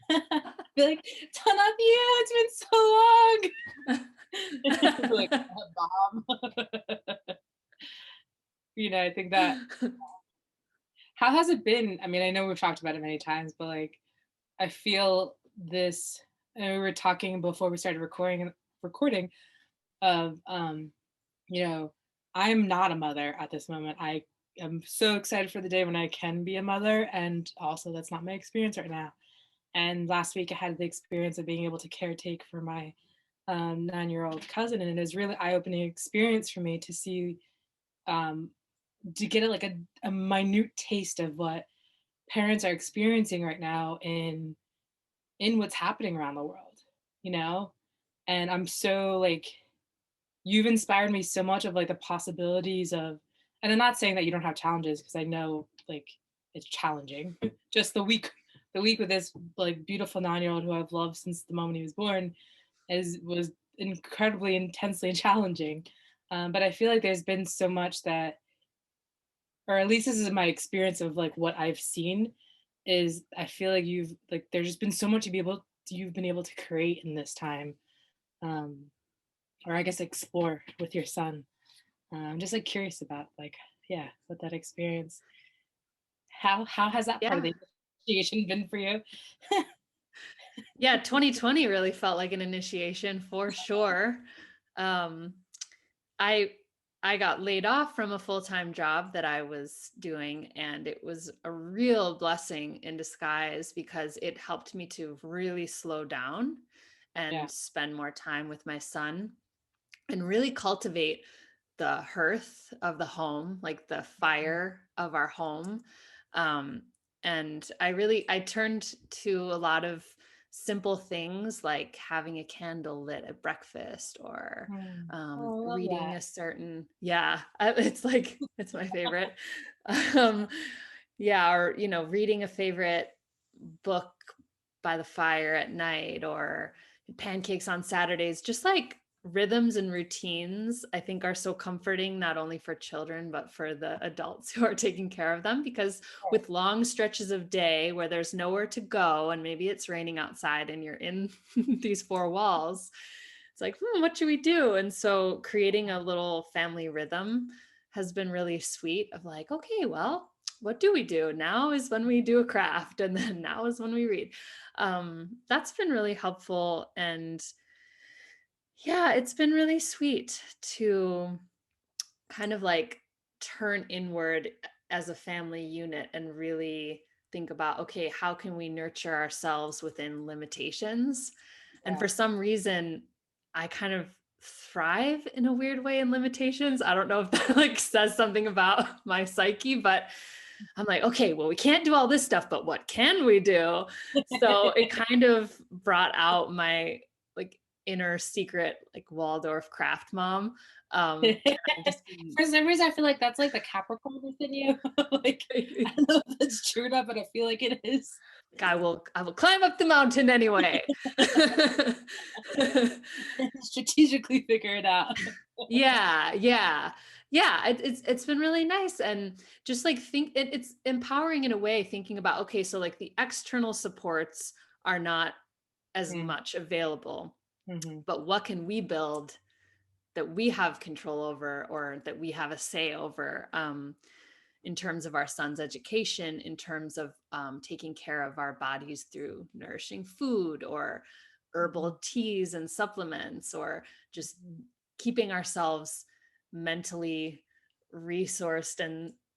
S1: Be like, turn up you, it's been so long. Like, Mom. I think that how has it been? I mean, I know we've talked about it many times, but like I feel this, and we were talking before we started recording of you know, I'm not a mother at this moment. I am so excited for the day when I can be a mother, and also that's not my experience right now. And last week I had the experience of being able to caretake for my 9-year-old cousin, and it is really eye-opening experience for me to see um, to get like a minute taste of what parents are experiencing right now in what's happening around the world, you know? And I'm so like, you've inspired me so much of like the possibilities of, and I'm not saying that you don't have challenges because I know like it's challenging. Just the week with this like beautiful 9-year-old who I've loved since the moment he was born was incredibly intensely challenging. But I feel like there's been so much that, or at least this is my experience of like what I've seen, is I feel like there's just been so much you've been able to create in this time, um, or I guess explore with your son. I'm just like curious about like, yeah, what that experience. How has that part of
S2: Yeah.
S1: the initiation been for you?
S2: Yeah, 2020 really felt like an initiation for sure. um I I got laid off from a full-time job that I was doing, and it was a real blessing in disguise because it helped me to really slow down
S1: Yeah.
S2: and spend more time with my son and really cultivate the hearth of the home, like the
S1: Mhm.
S2: fire of our home. Um, and I turned to a lot of simple things like having a candle lit at breakfast or
S1: Oh, I love
S2: reading
S1: that.
S2: a certain, yeah, it's like, it's my favorite. um, yeah, or, reading a favorite book by the fire at night or pancakes on Saturdays, just like rhythms and routines, I think are so comforting, not only for children, but for the adults who are taking care of them. Because with long stretches of day where there's nowhere to go, and maybe it's raining outside and you're in these four walls, it's like, what should we do? And so creating a little family rhythm has been really sweet of like, okay, well, what do we do? Now is when we do a craft, and then now is when we read. That's been really helpful. And yeah, it's been really sweet to kind of like turn inward as a family unit and really think about, okay, how can we nurture ourselves within limitations? And
S1: Yeah.
S2: for some reason, I kind of thrive in a weird way in limitations. I don't know if that like says something about my psyche, but I'm like, okay, well, we can't do all this stuff, but what can we do? So it kind of brought out my like inner secret, like Waldorf craft mom. And I've just been,
S1: For some reason, I feel like that's like the Capricorn within you. Like, I don't know if that's true or not, but I feel like it is.
S2: I will climb up the mountain anyway.
S1: Strategically figure it out.
S2: Yeah, yeah. Yeah, it's been really nice. And just like it's empowering in a way, thinking about, okay, so like the external supports are not as
S1: Mm,
S2: much available,
S1: mhm.
S2: but what can we build that we have control over or that we have a say over, in terms of our son's education, in terms of taking care of our bodies through nourishing food or
S1: Mhm.
S2: herbal teas and supplements, or just keeping ourselves mentally resourced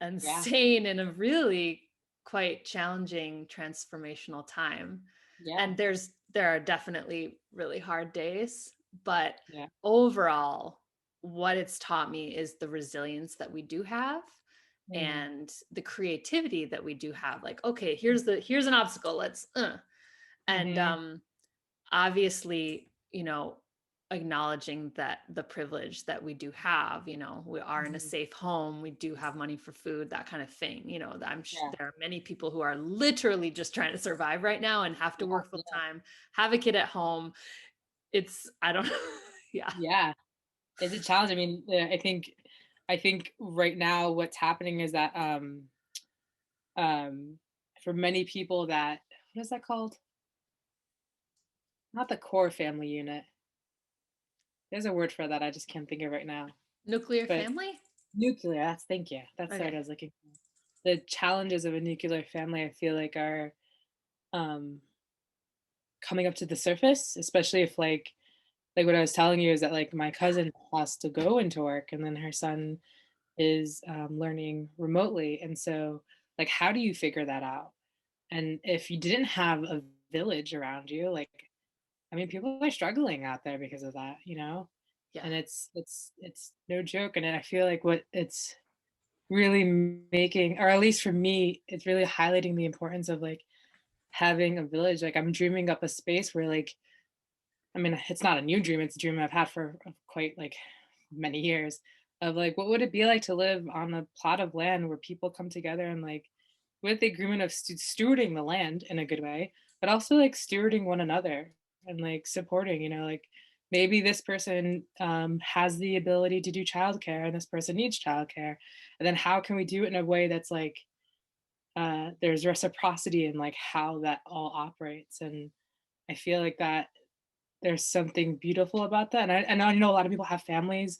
S2: and
S1: Yeah.
S2: sane in a really quite challenging transformational time.
S1: Yeah.
S2: And there are definitely really hard days, but
S1: Yeah.
S2: overall what it's taught me is the resilience that we do have
S1: Mm.
S2: and the creativity that we do have. Like, okay, here's an obstacle, let's and
S1: Mhm.
S2: obviously, acknowledging that the privilege that we do have, we are in a
S1: Mhm.
S2: safe home, we do have money for food, that kind of thing.
S1: Yeah.
S2: There are many people who are literally just trying to survive right now and have to
S1: Yeah.
S2: work full
S1: Yeah.
S2: time, have a kid at home. It's, I don't know. Yeah.
S1: Yeah. It's a challenge. I mean, I think right now what's happening is that um for many people that what is that called? Not the core family unit. There's a word for that. I just can't think of right now.
S2: Nuclear
S1: But
S2: family.
S1: nuclear, thank you. That's the word I
S2: Okay.
S1: was looking for. The challenges of a nuclear family, I feel like are um coming up to the surface, especially if like what I was telling you is that like my cousin has to go into work and then her son is learning remotely. And so like how do you figure that out? And if you didn't have a village around you, like I mean people are struggling out there because of that, you know?
S2: Yeah.
S1: And it's no joke. And I feel like what it's really making, or at least for me, it's really highlighting the importance of like having a village. Like I'm dreaming up a space where like I mean, it's not a new dream, it's a dream I've had for quite like many years of like what would it be like to live on a plot of land where people come together and like with the agreement of stewarding the land in a good way, but also like stewarding one another and like supporting, like maybe this person has the ability to do childcare and this person needs childcare. And then how can we do it in a way that's like there's reciprocity in like how that all operates. And I feel like that there's something beautiful about that, and I know a lot of people have families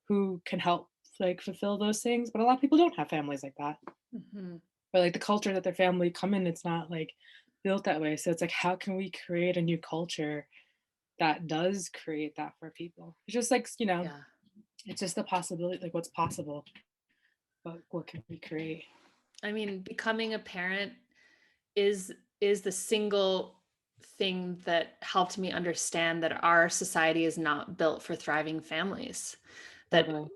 S1: who can help, like, fulfill those things, but a lot of people don't have families like that,
S2: Mhm.
S1: or, like, the culture that their family come in, it's not, like, built that way, so it's like, how can we create a new culture that does create that for people? It's just like,
S2: Yeah.
S1: it's just the possibility, like what's possible, what can we create.
S2: I mean, becoming a parent is the single thing that helped me understand that our society is not built for thriving families. That
S1: Totally.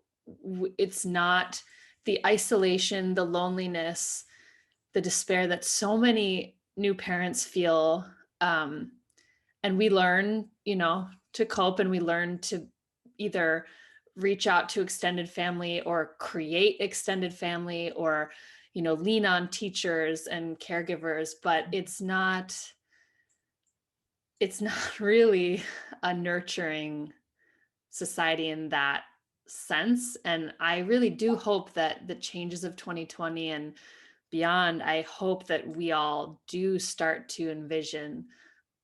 S2: it's not the isolation, the loneliness, the despair that so many new parents feel. And we learn, to cope, and we learn to either reach out to extended family or create extended family, or lean on teachers and caregivers, but it's not really a nurturing society in that sense. And I really do hope that the changes of 2020 and beyond, I hope that we all do start to envision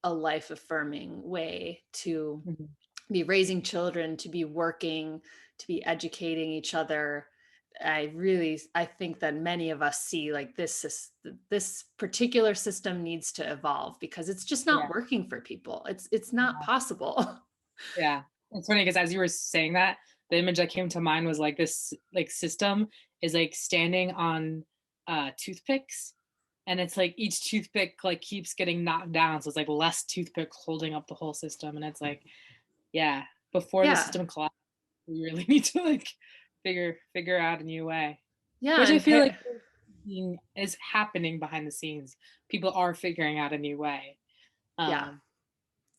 S2: a life affirming way to
S1: Mhm.
S2: be raising children, to be working, to be educating each other. I think that many of us see like this particular system needs to evolve because it's just not
S1: Yeah.
S2: working for people. It's not possible.
S1: Yeah. It's funny because as you were saying that, the image that came to mind was like this like system is like standing on toothpicks, and it's like each toothpick like keeps getting knocked down. So it's like less toothpicks holding up the whole system. And it's like, yeah, before the
S2: Yeah.
S1: system collapses, we really need to like figure out a new way.
S2: Yeah.
S1: Which I
S2: And
S1: feel like is happening behind the scenes. People are figuring out a new way.
S2: yeah.
S1: Um,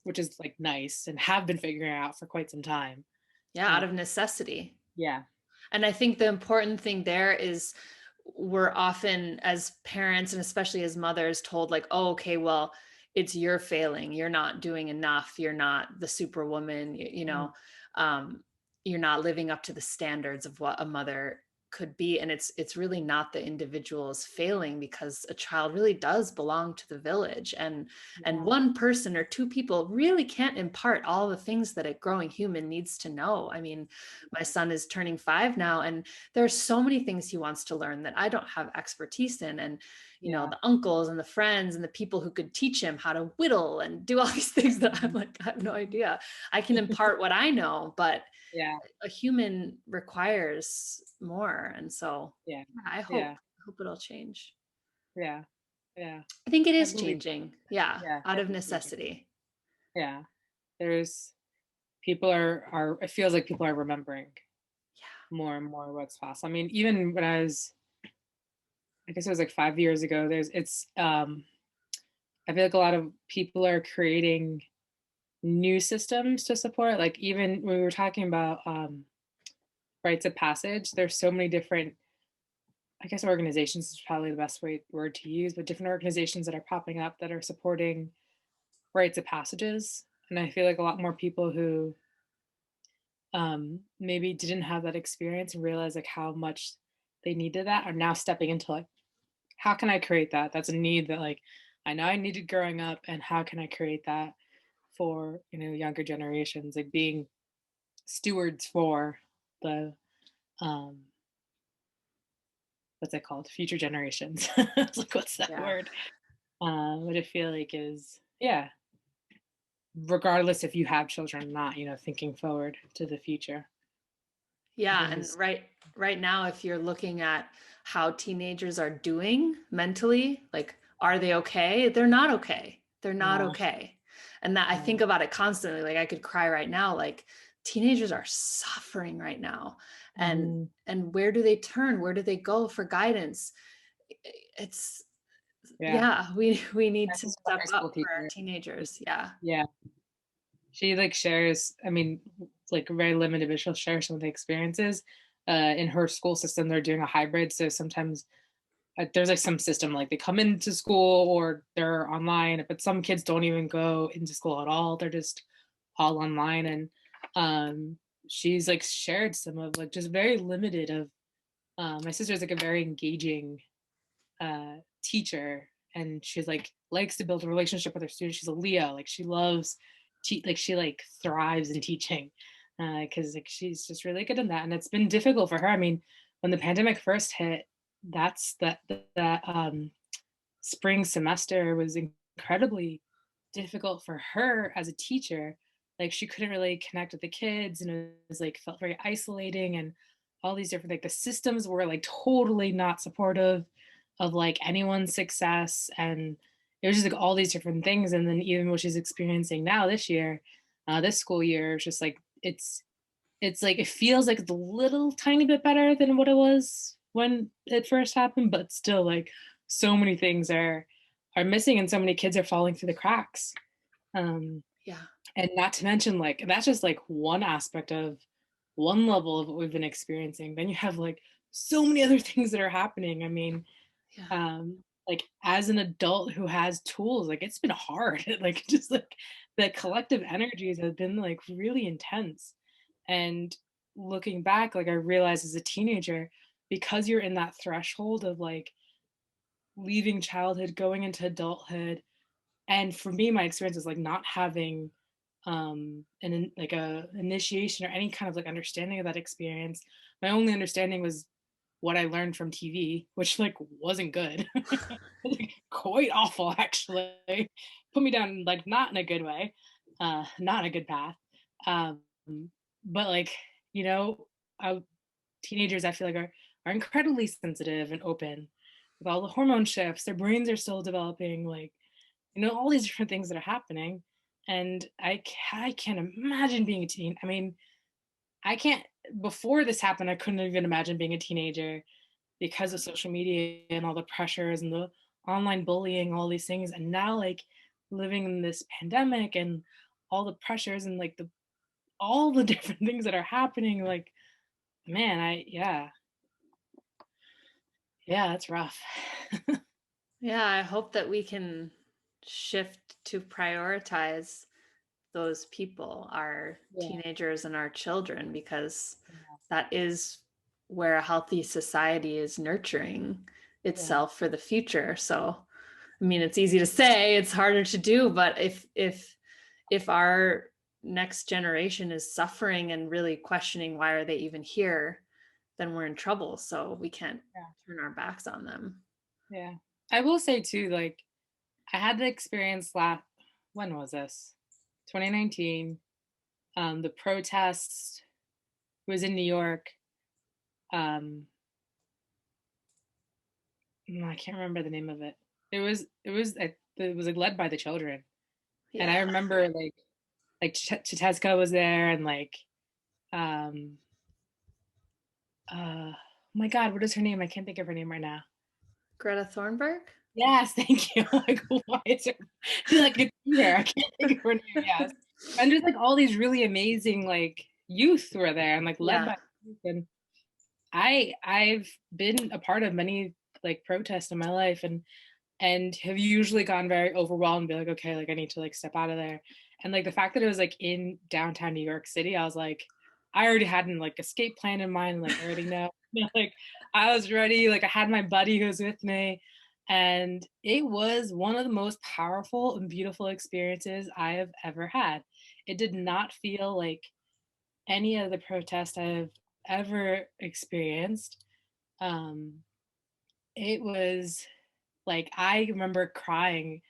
S1: which is like nice and have been figuring out for quite some time.
S2: Yeah.
S1: Uh,
S2: Out of necessity.
S1: yeah,
S2: And I think the important thing there is we're often, as parents and especially as mothers, told like, oh, okay, well, it's your failing. You're not doing enough. You're not the superwoman.
S1: mm,
S2: Um, you're not living up to the standards of what a mother could be. And it's really not the individual's failing, because a child really does belong to the village, and
S1: yeah,
S2: one person or two people really can't impart all the things that a growing human needs to know. I mean, my son is turning 5 now, and there's so many things he wants to learn that I don't have expertise in. And
S1: yeah,
S2: the uncles and the friends and the people who could teach him how to whittle and do all these things that I'm
S1: mhm,
S2: like, I have no idea. I can impart what I know, but
S1: yeah,
S2: a human requires more. And so
S1: yeah,
S2: I
S1: yeah,
S2: hope it'll change.
S1: yeah, yeah.
S2: I think it
S1: I
S2: is
S1: believe,
S2: changing. Yeah,
S1: yeah,
S2: out
S1: it
S2: of
S1: is changing.
S2: necessity.
S1: Yeah, there's people are. It feels like people are remembering
S2: Yeah.
S1: more and more what's possible. I mean, even when I was, I guess it was like 5 years ago. It's. I feel like a lot of people are creating new systems to support. Like even when we were talking about rites of passage, there's so many different, I guess organizations is probably the best word to use, but different organizations that are popping up that are supporting rites of passages. And I feel like a lot more people who maybe didn't have that experience and realize like how much they needed that are now stepping into like, how can I create that? That's a need that like I know I needed growing up, and how can I create that for younger generations, like being stewards for the um what's it called, future generations. It's like, what's that
S2: Yeah.
S1: word? What I feel like is, yeah, regardless if you have children or not, thinking forward to the future, I
S2: Yeah,
S1: think
S2: and
S1: is,
S2: right now, if you're looking at how teenagers are doing mentally, like, are they okay? They're not okay. They're not
S1: yeah,
S2: okay. And that I
S1: yeah,
S2: think about it constantly. Like, I could cry right now. Like, teenagers are suffering right now. And
S1: mhm,
S2: and where do they turn? Where do they go for guidance? It's
S1: yeah.
S2: yeah, we need
S1: My
S2: to
S1: sister's a
S2: step
S1: high
S2: up
S1: school
S2: for our
S1: teacher.
S2: teenagers. Yeah.
S1: Yeah, she like shares, I mean, like very limited, but she'll share some of the experiences in her school system. They're doing a hybrid, so sometimes there's like some system like they come into school or they're online, but some kids don't even go into school at all. They're just all online. And um she's like shared some of like just very limited of my sister's like a very engaging teacher, and she's like likes to build a relationship with her students. She's a Leo, like she loves like she like thrives in teaching because like she's just really good in that. And it's been difficult for her. I mean, when the pandemic first hit, that's that spring semester was incredibly difficult for her as a teacher like she couldn't really connect with the kids, and it was like felt very isolating, and all these different, like the systems were like totally not supportive of like anyone's success, and it was just like all these different things. And then even what she's experiencing now this year, this school year, it's just like it's like it feels like it's a little tiny bit better than what it was when it first happened, but still like so many things are missing, and so many kids are falling through the cracks. Um,
S2: Yeah.
S1: and not to mention, like, that's just like one aspect of one level of what we've been experiencing. Then you have like so many other things that are happening. I mean,
S2: Yeah.
S1: like as an adult who has tools, like it's been hard. Like just like the collective energies have been like really intense. And looking back, like I realized as a teenager, because you're in that threshold of like leaving childhood, going into adulthood, and for me, my experience is like not having like a initiation or any kind of like understanding of that experience. My only understanding was what I learned from TV, which like wasn't good. Like, quite awful actually. Put me down like not in a good way, not in a good path. Um, but like, you know, uh, teenagers I feel like are incredibly sensitive and open with all the hormone shifts. Their brains are still developing, like, you know, all these different things that are happening. And I can't imagine being a teen. I mean, I can't, before this happened, I couldn't even imagine being a teenager because of social media and all the pressures and the online bullying, all these things. And now, like, living in this pandemic and all the pressures and like all the different things that are happening, like, man, yeah, that's rough.
S2: Yeah, I hope that we can shift to prioritize those people, our
S1: Yeah,
S2: teenagers and our children, because that is where a healthy society is nurturing
S1: yeah,
S2: itself for the future. So, I mean, it's easy to say, it's harder to do, but if our next generation is suffering and really questioning why are they even here, then we're in trouble. So we can't
S1: yeah,
S2: turn our backs on them.
S1: yeah. I will say too, like, I had the experience last, when was this? 2019. The protest was in New York. Um, I can't remember the name of it. It was like led by the children, and I
S2: Yeah.
S1: remember like Chiteska was there, and like um oh my God, what is her name? I can't think of her name right now.
S2: Greta Thunberg?
S1: Yes, thank you. Like, why is her? She's like it's here. I can't think of her name. Yes, and there's like all these really amazing like youth who are there and like led
S2: Yeah.
S1: by youth. And I've been a part of many like protests in my life, and have usually gone very overwhelmed and be like, okay, like I need to like step out of there. And like the fact that it was like in downtown New York City, I was like, I already had an like escape plan in mind, like I already know. Like I was ready, like I had my buddy who was with me. And it was one of the most powerful and beautiful experiences I have ever had. It did not feel like any of the protests I've ever experienced. Um, it was like I remember crying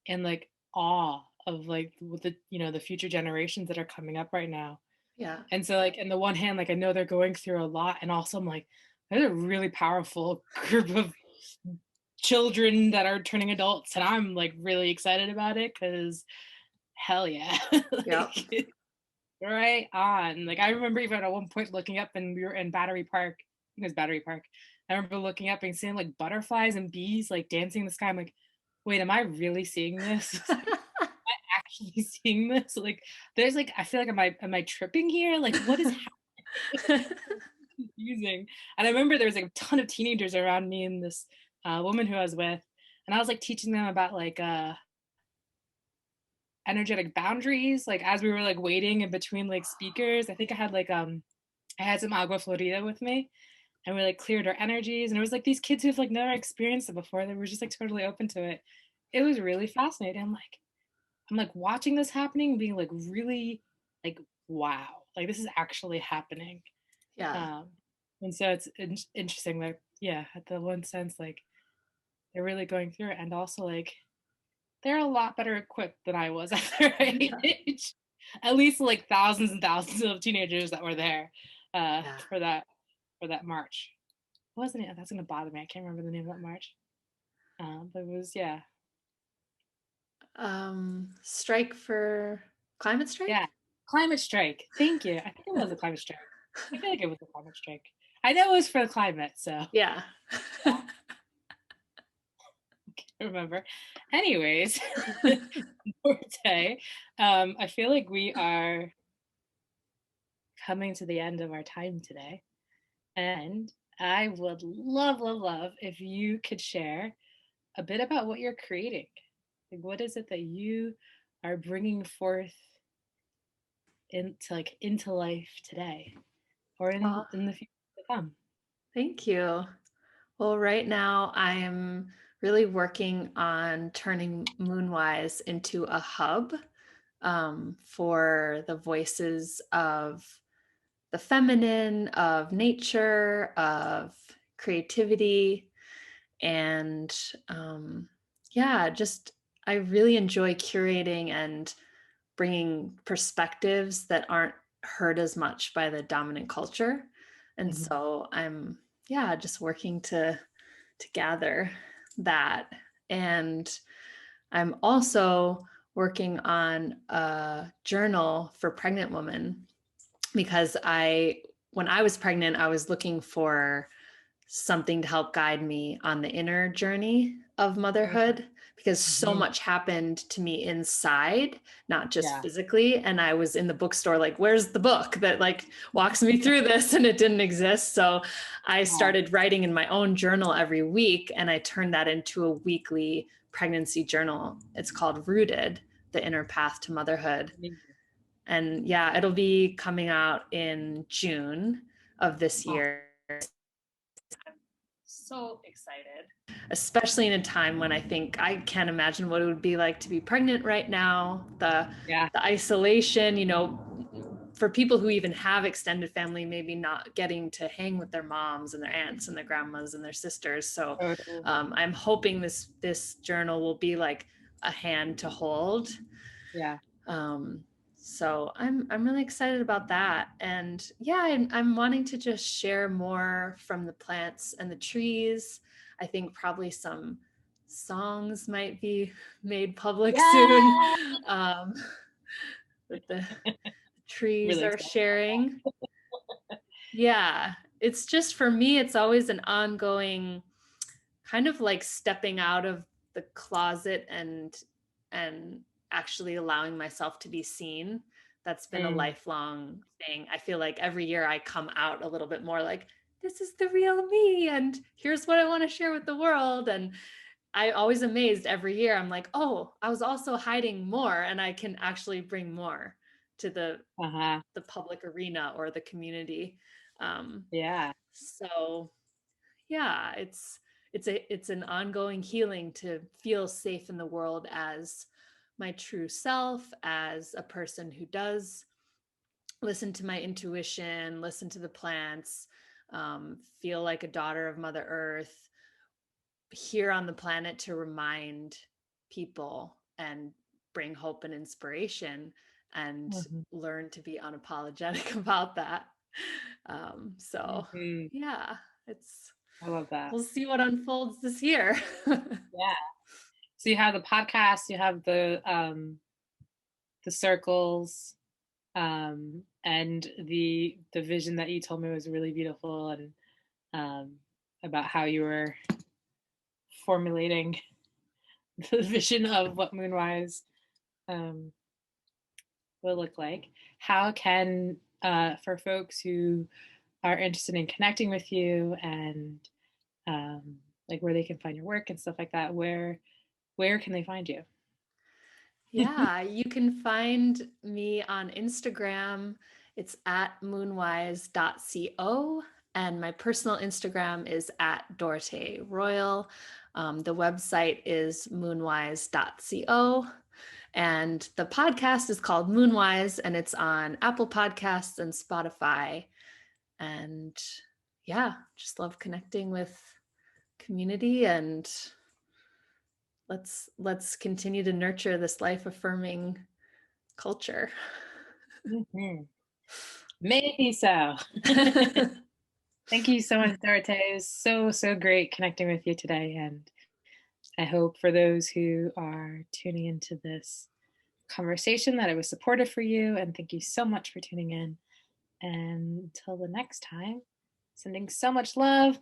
S1: in like awe of like with the, you know, the future generations that are coming up right now.
S2: Yeah.
S1: And so like in the one hand, like I know they're going through a lot, and also I'm like, there's a really powerful group of children that are turning adults, and I'm like really excited about it because hell yeah.
S2: Yep.
S1: Like right on. Like I remember even at one point looking up, and we were in Battery Park. I think it was Battery Park. I remember looking up and seeing like butterflies and bees like dancing in the sky. I'm like, wait, am I really seeing this? Actually seeing this? Like there's like I feel like am I tripping here? Like what is happening? Confusing. And I remember there was like a ton of teenagers around me and this woman who I was with, and I was like teaching them about like energetic boundaries. Like as we were like waiting in between like speakers, I think I had some agua florida with me, and we like cleared our energies, and it was like these kids who've like never experienced it before. They were just like totally open to it. It was really fascinating. I'm like watching this happening, being like really like wow, like this is actually happening.
S2: Yeah.
S1: Um, and so it's interesting that yeah, at the one sense like they're really going through it, and also like they're a lot better equipped than I was at their
S2: Yeah.
S1: age. at least like thousands and thousands of teenagers that were there
S2: Yeah.
S1: for that march. What wasn't it? That's gonna bother me. I can't remember the name of that march. But it was, yeah,
S2: Strike for climate
S1: yeah,
S2: strike?
S1: climate strike. Thank you. I think it was a climate strike. I feel like it was a climate strike. I know it was for the climate, so
S2: Yeah.
S1: remember. Anyways, for today, I feel like we are coming to the end of our time today, and I would love, love, love if you could share a bit about what you're creating. Like, what is it that you are bringing forth into life today, or
S2: Oh,
S1: in the future to come?
S2: thank you. Well, right now I'm really working on turning Moonwise into a hub for the voices of the feminine, of nature, of creativity. And yeah, just I really enjoy curating and bringing perspectives that aren't heard as much by the dominant culture. And
S1: Mhm.
S2: so I'm, yeah, just working to gather that. And I'm also working on a journal for pregnant women because when I was pregnant, I was looking for something to help guide me on the inner journey of motherhood because so
S1: Mhm.
S2: much happened to me inside, not just
S1: Yeah.
S2: physically. And I was in the bookstore, like, where's the book that like walks me through this? And it didn't exist. So I
S1: Yeah.
S2: started writing in my own journal every week, and I turned that into a weekly pregnancy journal. It's called Rooted, the Inner Path to Motherhood. And yeah, it'll be coming out in June of this
S1: Awesome.
S2: year. So excited, especially in a time when I think I can't imagine what it would be like to be pregnant right now.
S1: Yeah.
S2: The isolation, for people who even have extended family, maybe not getting to hang with their moms and their aunts and their grandmas and their sisters. So
S1: Totally.
S2: I'm hoping this journal will be like a hand to hold.
S1: Yeah.
S2: Um, so I'm really excited about that. And yeah, I'm wanting to just share more from the plants and the trees. I think probably some songs might be made public soon,
S1: Yeah.
S2: um, that the trees
S1: Really
S2: are
S1: excited.
S2: sharing. Yeah, it's just for me, it's always an ongoing kind of like stepping out of the closet and actually allowing myself to be seen. That's been a
S1: Mm.
S2: lifelong thing. I feel like every year I come out a little bit more like, this is the real me and here's what I want to share with the world. And I always amazed every year. I'm like, oh, I was also hiding more and I can actually bring more to
S1: Uh-huh.
S2: the public arena or the community.
S1: Yeah.
S2: So yeah, it's an ongoing healing to feel safe in the world as my true self, as a person who does listen to my intuition, listen to the plants, feel like a daughter of Mother Earth here on the planet to remind people and bring hope and inspiration and
S1: Mhm.
S2: learn to be unapologetic about that. So
S1: Mhm.
S2: yeah, it's
S1: I love that.
S2: we'll see what unfolds this year.
S1: Yeah. So you have the podcast, you have the circles, and the vision that you told me was really beautiful, and about how you were formulating the vision of what Moonwise um, will look like. How can for folks who are interested in connecting with you and like where they can find your work and stuff like that, where can they find you?
S2: Yeah, you can find me on Instagram. It's at moonwise.co. And my personal Instagram is at Dorothée Royal. The website is moonwise.co. And the podcast is called Moonwise, and it's on Apple Podcasts and Spotify. And yeah, just love connecting with community, and let's continue to nurture this life affirming culture.
S1: Mhm. May it be so. Thank you so much, Dorothée. It was so great connecting with you today. And I hope for those who are tuning into this conversation that it was supportive for you. And thank you so much for tuning in. And until the next time, sending so much love.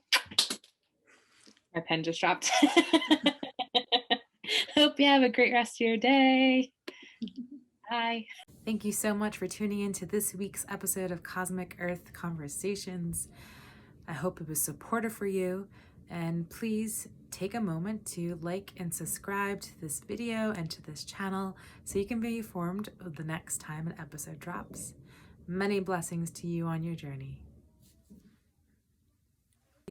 S1: My pen just dropped. Hope you have a great rest of your day. Bye. Thank you so much for tuning in to this week's episode of Cosmic Earth Conversations. I hope it was supportive for you, and please take a moment to like and subscribe to this video and to this channel so you can be informed of the next time an episode drops. Many blessings to you on your journey.